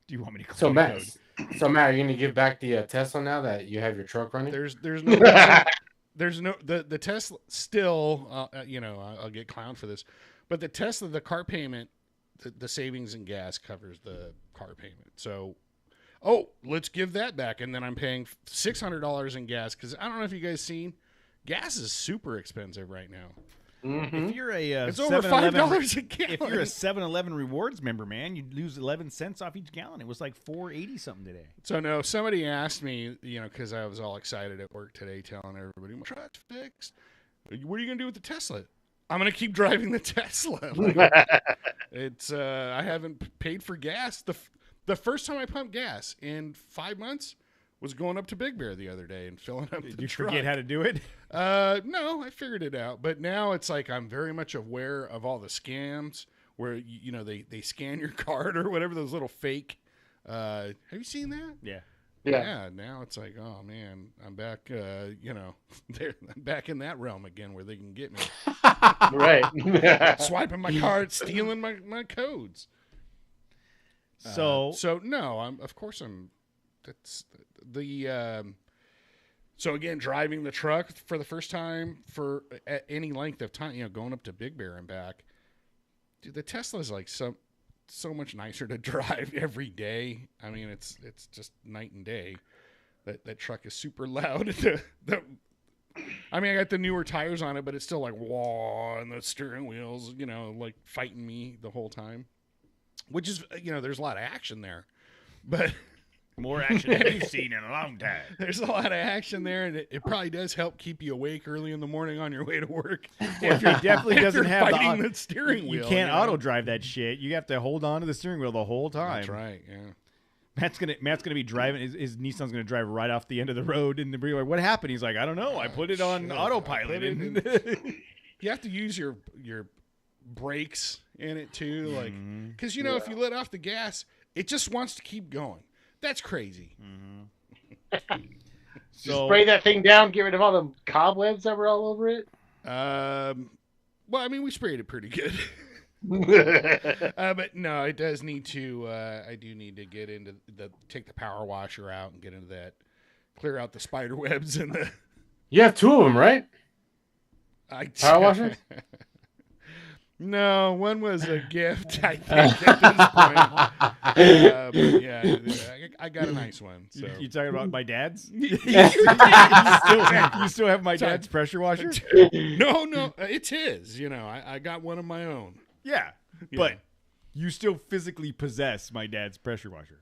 do you want me to clear the code? So Matt, are you going to give back the Tesla now that you have your truck running? There's no the Tesla still. I'll get clowned for this, but the Tesla, the car payment, the savings in gas covers the car payment. So, let's give that back, and then I'm paying $600 in gas because I don't know if you guys seen, gas is super expensive right now. Mm-hmm. If you're it's over $5 a gallon. If you're a 7-Eleven rewards member, man, you lose 11 cents off each gallon. It was like $4.80 something today. So no, somebody asked me, because I was all excited at work today, telling everybody my truck's fixed. What are you gonna do with the Tesla? I'm gonna keep driving the Tesla. It's I haven't paid for gas. The first time I pumped gas in 5 months was going up to Big Bear the other day and filling up the truck. Did you forget how to do it? No, I figured it out. But now it's like I'm very much aware of all the scams where they scan your card or whatever, those little fake. Have you seen that? Yeah. Yeah. Now it's like, oh man, I'm back. I'm back in that realm again where they can get me. Right. Swiping my card, stealing my codes. So no, that's the so again, driving the truck for the first time for any length of time, going up to Big Bear and back. Dude, the Tesla's like so much nicer to drive every day. I mean, it's just night and day. That truck is super loud. I mean, I got the newer tires on it, but it's still like wah, and the steering wheels, like fighting me the whole time. Which is, there's a lot of action there, but more action than you've seen in a long time. There's a lot of action there, and it probably does help keep you awake early in the morning on your way to work. It definitely doesn't have the steering wheel. You can't auto drive that shit. You have to hold on to the steering wheel the whole time. That's right. Yeah. Matt's gonna be driving. His Nissan's gonna drive right off the end of the road, and be like, "What happened?" He's like, "I don't know. I put it on autopilot." You have to use your brakes in it too, like because if you let off the gas, it just wants to keep going. That's crazy. So spray that thing down, get rid of all the cobwebs that were all over it. Well, I mean, we sprayed it pretty good. But no, it does need to. I do need to get into take the power washer out and get into that, clear out the spider webs and the. You have 2 of them, right? Power washers? No, one was a gift, I think, at this point. Yeah, I got a nice one. So. You talking about my dad's? you still have my dad's pressure washer? No, it's his. I got one of my own. Yeah, but you still physically possess my dad's pressure washer.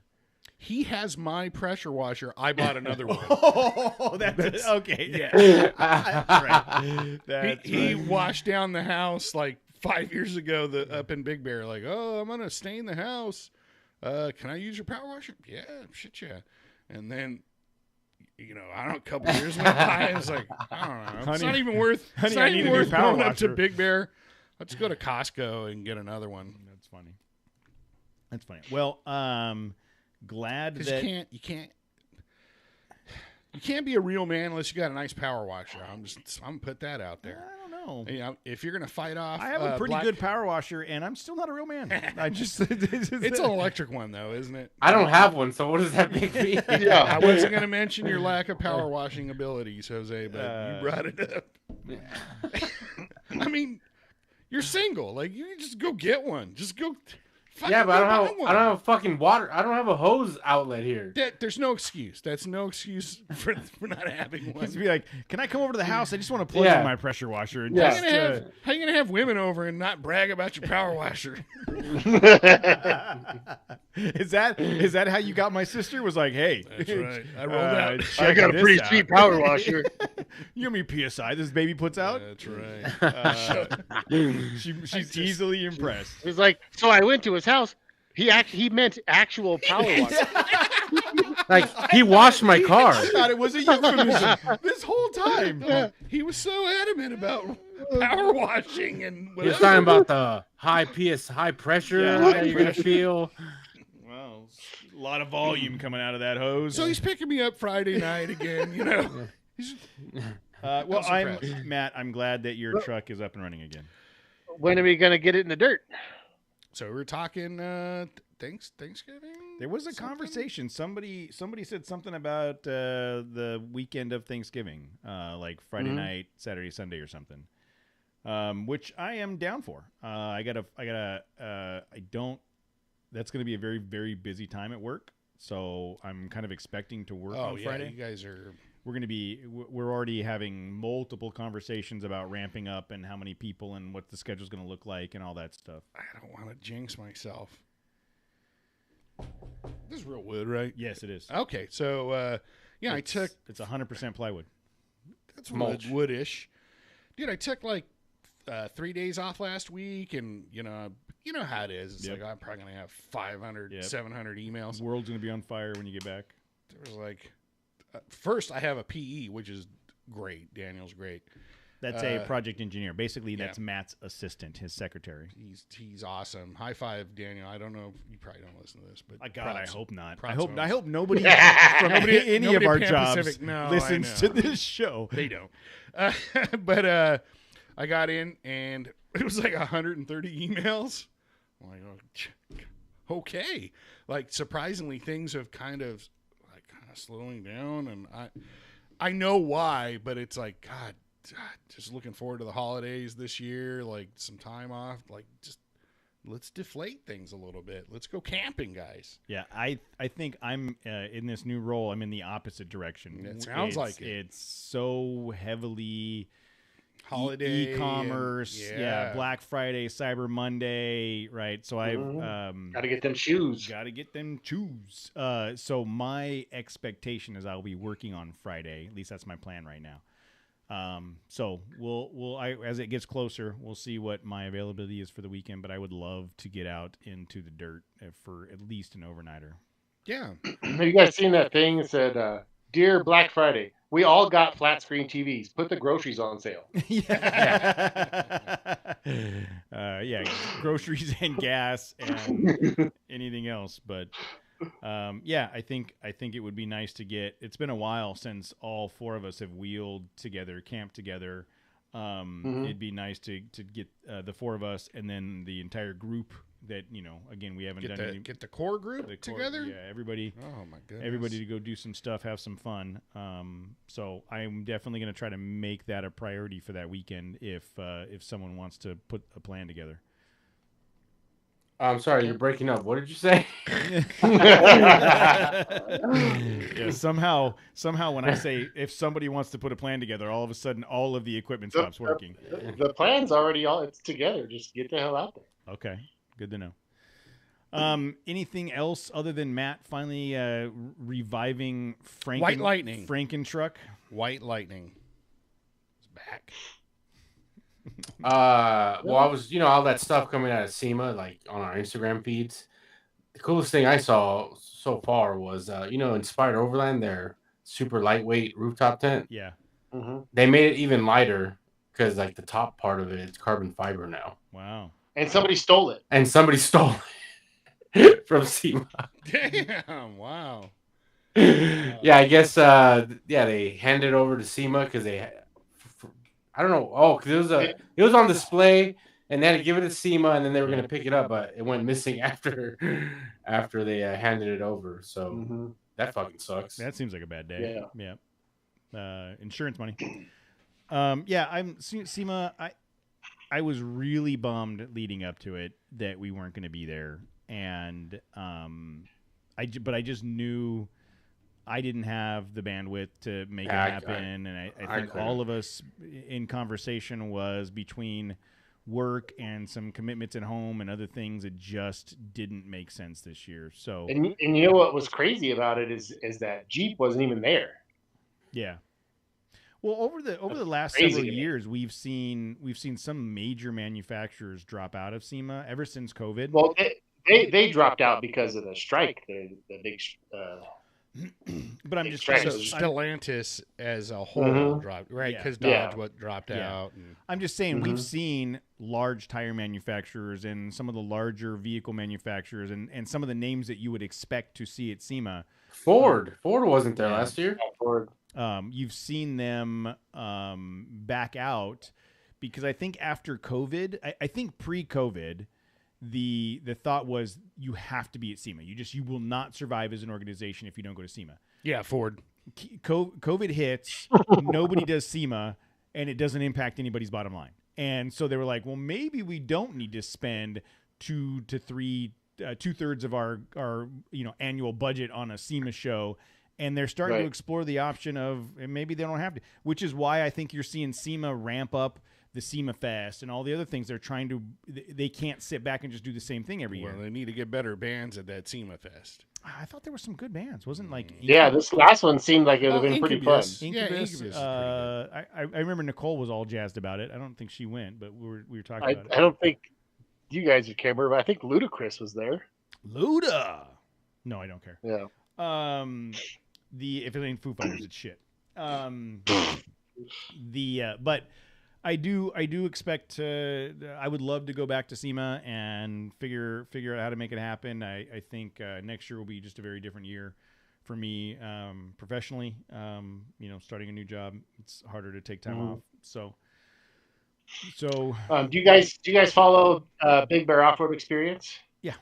He has my pressure washer. I bought another one. Oh, that's okay. Yeah, that's right. He washed down the house like 5 years ago. Up in Big Bear, like, oh, I'm gonna stain the house. Can I use your power washer? Yeah, shit, yeah. And then, I don't know. A couple of years went by. I was like, I don't know. It's not even worth. It's not even worth going up to Big Bear. Let's go to Costco and get another one. That's funny. Well, glad that you can't be a real man unless you got a nice power washer. I'm gonna put that out there. I don't know. If you're gonna fight off, I have a pretty good power washer, and I'm still not a real man. It's an electric one though, isn't it? I don't have one, so what does that make me? Yeah, I wasn't gonna mention your lack of power washing abilities, Jose, but you brought it up. I mean. You're single. Like, you just go get one. Just go. Yeah, but I don't have fucking water. I don't have a hose outlet here. There's no excuse. That's no excuse for not having one. Just be like, can I come over to the house? I just want to plug in my pressure washer. And how you gonna have women over and not brag about your power washer? Is that how you got my sister? Was like, hey, that's right. I rolled out. I got a pretty cheap power washer. You know me PSI this baby puts out. That's right. She's easily impressed. It was like, so I went to his house. He meant actual power washer. Like, he washed my car. I thought it was a euphemism this whole time. He was so adamant about power washing and he was talking about the high pressure that you're gonna feel. Well, a lot of volume coming out of that hose. So he's picking me up Friday night again. Well, Matt. I'm glad that your truck is up and running again. When are we gonna get it in the dirt? So we're talking Thanksgiving. There was a conversation. Somebody said something about the weekend of Thanksgiving, like Friday night, Saturday, Sunday, or something. Which I am down for. That's going to be a very, very busy time at work. So I'm kind of expecting to work on Friday. You guys are. We're already having multiple conversations about ramping up and how many people and what the schedule's going to look like and all that stuff. I don't want to jinx myself. This is real wood, right? Yes, it is. Okay, so it's 100% plywood. That's woodish, dude. I took like 3 days off last week, and you know how it is. It's like I'm probably gonna have 500, 700 emails. The world's gonna be on fire when you get back. There was like. First, I have a PE, which is great. Daniel's great. That's a project engineer. Basically, that's Matt's assistant, his secretary. He's awesome. High five, Daniel. I don't know. You probably don't listen to this, but I hope not. I hope nobody from any of our Pan jobs Pacific, listens to this show. They don't. But I got in, and it was like 130 emails. I'm like, okay. Like, surprisingly, things have kind of slowing down, and I know why, but it's like God, just looking forward to the holidays this year, like some time off, like just let's deflate things a little bit. Let's go camping, guys. Yeah, I think I'm in this new role. I'm in the opposite direction. It sounds like it. It's so heavily Holiday e-commerce, and, Black Friday, Cyber Monday, right? So I've Got to get them shoes. got to get them shoes. So my expectation is I'll be working on Friday. At least that's my plan right now. So as it gets closer, we'll see what my availability is for the weekend. But I would love to get out into the dirt for at least an overnighter. Yeah. Have you guys seen that thing that said, "Dear Black Friday, we all got flat screen TVs. Put the groceries on sale." Yeah, groceries and gas and anything else. But I think it would be nice to get. It's been a while since all four of us have wheeled together, camped together. It'd be nice to get the four of us and then the entire group. That again, we haven't get the core group together. Yeah, everybody. Oh my goodness. Everybody to go do some stuff, have some fun. So I'm definitely going to try to make that a priority for that weekend if someone wants to put a plan together. I'm sorry, you're breaking up. What did you say? Yeah, somehow when I say if somebody wants to put a plan together, all of a sudden all of the equipment stops working. The plan's already it's together. Just get the hell out there. Okay. Good to know. Anything else other than Matt finally reviving White Lightning. Frankentruck? White Lightning is back. Well, I was, all that stuff coming out of SEMA, like on our Instagram feeds. The coolest thing I saw so far was, Inspired Overland, their super lightweight rooftop tent. Yeah. They made it even lighter because, like, the top part of it is carbon fiber now. Wow. And somebody stole it. And somebody stole it from SEMA. Damn! Wow. Yeah, I guess. They handed it over to SEMA because they. I don't know. Oh, because it was on display, and they had to give it to SEMA, and then they were going to pick it up, but it went missing after they handed it over. So that fucking sucks. That seems like a bad day. Yeah. Insurance money. I'm SEMA. I was really bummed leading up to it that we weren't going to be there, and I just knew I didn't have the bandwidth to make it happen, and I think all of us in conversation was between work and some commitments at home and other things. It just didn't make sense this year. So and you know what was crazy about it is that Jeep wasn't even there. Yeah. Well, over the last several years, we've seen some major manufacturers drop out of SEMA ever since COVID. Well, they dropped out because of the strike, the big. But I'm just saying, Stellantis as a whole dropped, right? Because Dodge dropped out. And... I'm just saying we've seen large tire manufacturers and some of the larger vehicle manufacturers and some of the names that you would expect to see at SEMA. Ford wasn't there last year. Ford. You've seen them back out because I think after COVID, I think pre-COVID, the thought was you have to be at SEMA. You will not survive as an organization if you don't go to SEMA. Yeah, Ford. COVID hits, nobody does SEMA, and it doesn't impact anybody's bottom line. And so they were like, well, maybe we don't need to spend 2 to 3, 2/3 of our annual budget on a SEMA show. And they're starting to explore the option of maybe they don't have to, which is why I think you're seeing SEMA ramp up the SEMA Fest and all the other things. They're trying to, they can't sit back and just do the same thing every year. Well, they need to get better bands at that SEMA Fest. I thought there were some good bands. Wasn't like this last one seemed like it would have been pretty fun. Incubus. I remember Nicole was all jazzed about it. I don't think she went, but we were talking about it. I don't think you guys would care, but I think Ludacris was there. Luda. No, I don't care. Yeah. If it ain't Foo Fighters, it's shit. But I do expect to. I would love to go back to SEMA and figure out how to make it happen. I think next year will be just a very different year for me professionally. Starting a new job, it's harder to take time off. So. Do you guys follow Big Bear Off-Road Experience? Yeah.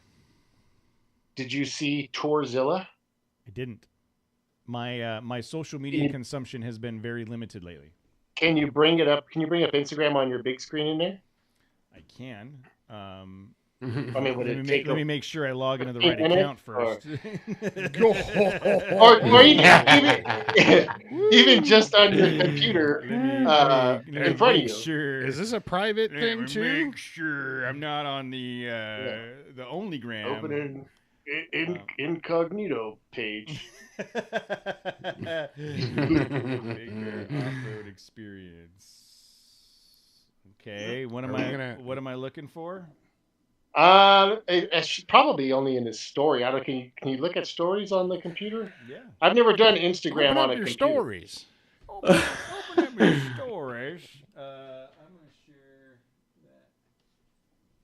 Did you see Tourzilla? I didn't. My social media consumption has been very limited lately. Can you bring it up? Can you bring up Instagram on your big screen in there? I can. I mean, would it take let me make sure I log into the 15 right minutes, account first. or even just on your computer in front of you? Sure. Is this a private thing too? Make sure I'm not on the OnlyGram. Open an incognito page. Off-road experience. Okay, what am I looking for? It's probably only in his story. I don't. Can you look at stories on the computer? Yeah. I've never done Instagram Open on up a your computer. stories. Open up your stories. I'm gonna share that.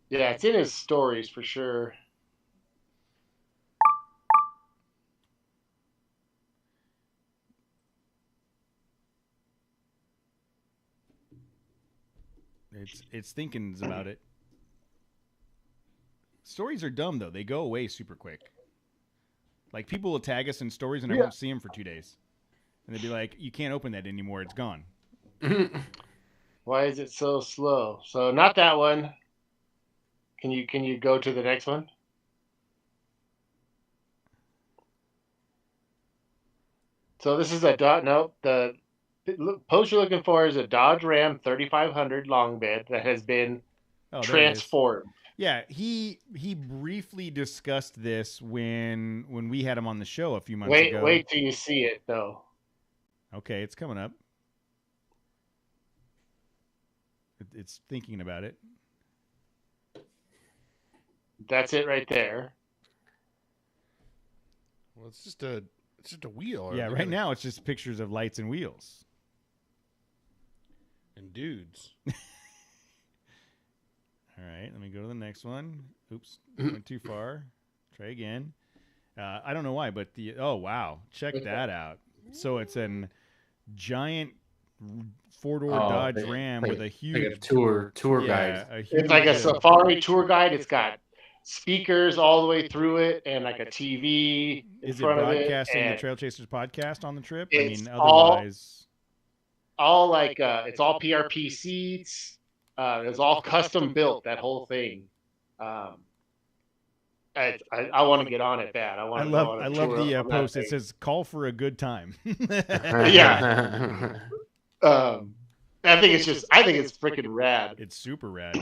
Yeah, it's in his stories for sure. It's thinking about it. Stories are dumb though; they go away super quick. Like people will tag us in stories, and I won't see them for 2 days, and they'd be like, "You can't open that anymore; it's gone." Why is it so slow? So not that one. Can you go to the next one? So this is a the post you're looking for is a Dodge Ram 3500 long bed that has been transformed. Yeah, he briefly discussed this when we had him on the show a few months ago. Wait till you see it though. Okay, it's coming up. It's thinking about it. That's it right there. Well, it's just a wheel. Yeah, right now it's just pictures of lights and wheels. And dudes. All right, let me go to the next one. Oops, went too far. Try again. I don't know why, but wow, check that out. So it's an giant 4-door Dodge Ram with a huge like a tour guide. It's like a safari tour guide. It's got speakers all the way through it and like a TV in front of it. Is it broadcasting the Trail Chasers podcast on the trip? I mean, otherwise, all like it's all PRP seats. It's all custom built. That whole thing. I want to get on it bad. I love the post. It says "Call for a good time." Yeah. I think it's freaking rad. It's super rad.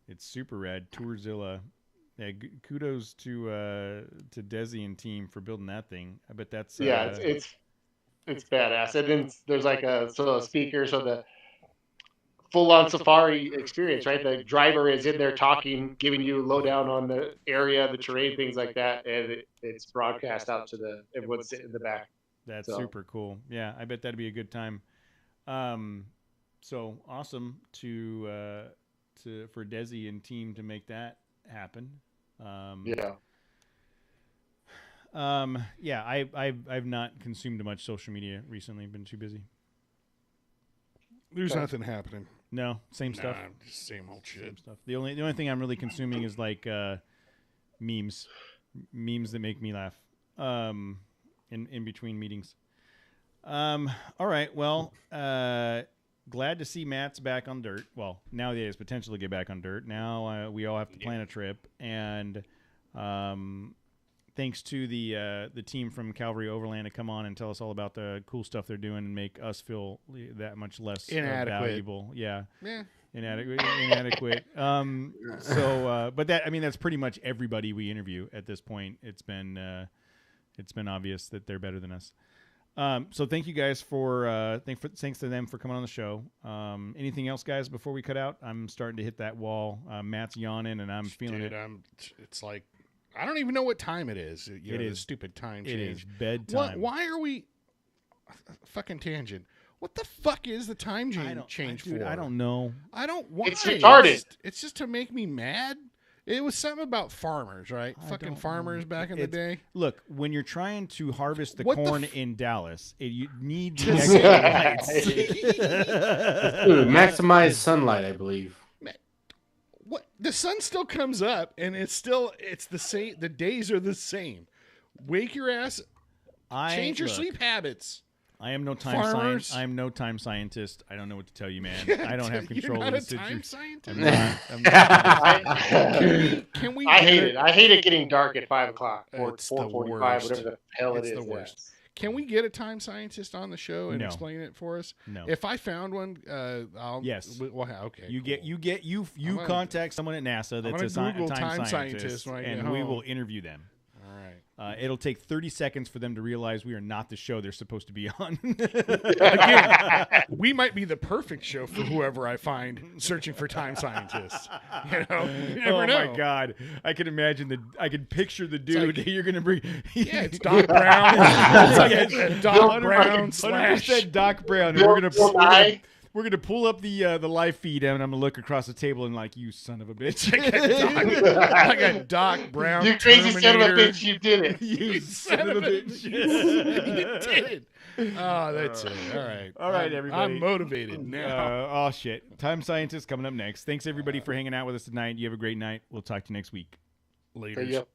Tourzilla. Yeah, kudos to Desi and team for building that thing. I bet that's it's badass. And then there's like a speaker, so the full-on safari experience, right? The driver is in there talking, giving you lowdown on the area, the terrain, things like that, and it's broadcast out to everyone sitting in the back. That's super cool. Yeah, I bet that'd be a good time. So awesome for Desi and team to make that happen. I've not consumed much social media recently. I've been too busy. There's nothing happening. No, same stuff. Just same old shit. Same stuff. The only thing I'm really consuming is like memes that make me laugh. In between meetings. All right. Well, glad to see Matt's back on dirt. Well, now he has potential to get back on dirt. Now we all have to plan a trip, and thanks to the team from Calvary Overland to come on and tell us all about the cool stuff they're doing and make us feel that much less valuable. Yeah. Inadequate. But that's pretty much everybody we interview at this point. It's been obvious that they're better than us. So thank you guys thanks to them for coming on the show. Anything else, guys, before we cut out? I'm starting to hit that wall. Matt's yawning and I'm feeling it. It's like, I don't even know what time it is. It is stupid time change. It is bedtime. Why are we fucking tangent? What the fuck is the time change for? I don't know. I don't want. It's retarded. It's just to make me mad. It was something about farmers, right? Fucking farmers back in the day. Look, when you're trying to harvest the corn in Dallas, you need the maximize sunlight, I believe. What, the sun still comes up, and it's the same. The days are the same. Wake your ass. Change your sleep habits. I am no time Farmers. scientist. I am no time scientist. I don't know what to tell you, man. I don't have You're control not of a the time situation. scientist. I'm not. Can we? I get hate it. I hate it getting dark at 5 o'clock or It's the 4:45, worst. whatever the hell It's it the is. worst. Can we get a time scientist on the show and No. explain it for us? No. If I found one, I'll. Yes. Well, okay. You cool. you I'm gonna- contact someone at NASA that's gonna a Google time time scientist, scientist when I get and we home. will interview them. All right. It'll take 30 seconds for them to realize we are not the show they're supposed to be on. Again, we might be the perfect show for whoever I find searching for time scientists. You never know. My God, I can imagine I can picture the dude like- you're gonna bring. Yeah, it's Doc Brown. It's like a Doc Brown 100% Doc Brown. And Bill we're gonna pull up the live feed and I'm gonna look across the table and like, you son of a bitch. like a Doc Brown. You crazy son of a Terminator. bitch, you did it. You son of a bitch. You did it. Oh, that's it. All right. All right, I'm everybody. motivated now. Oh shit. Time scientist coming up next. Thanks everybody for hanging out with us tonight. You have a great night. We'll talk to you next week. Later. Yep.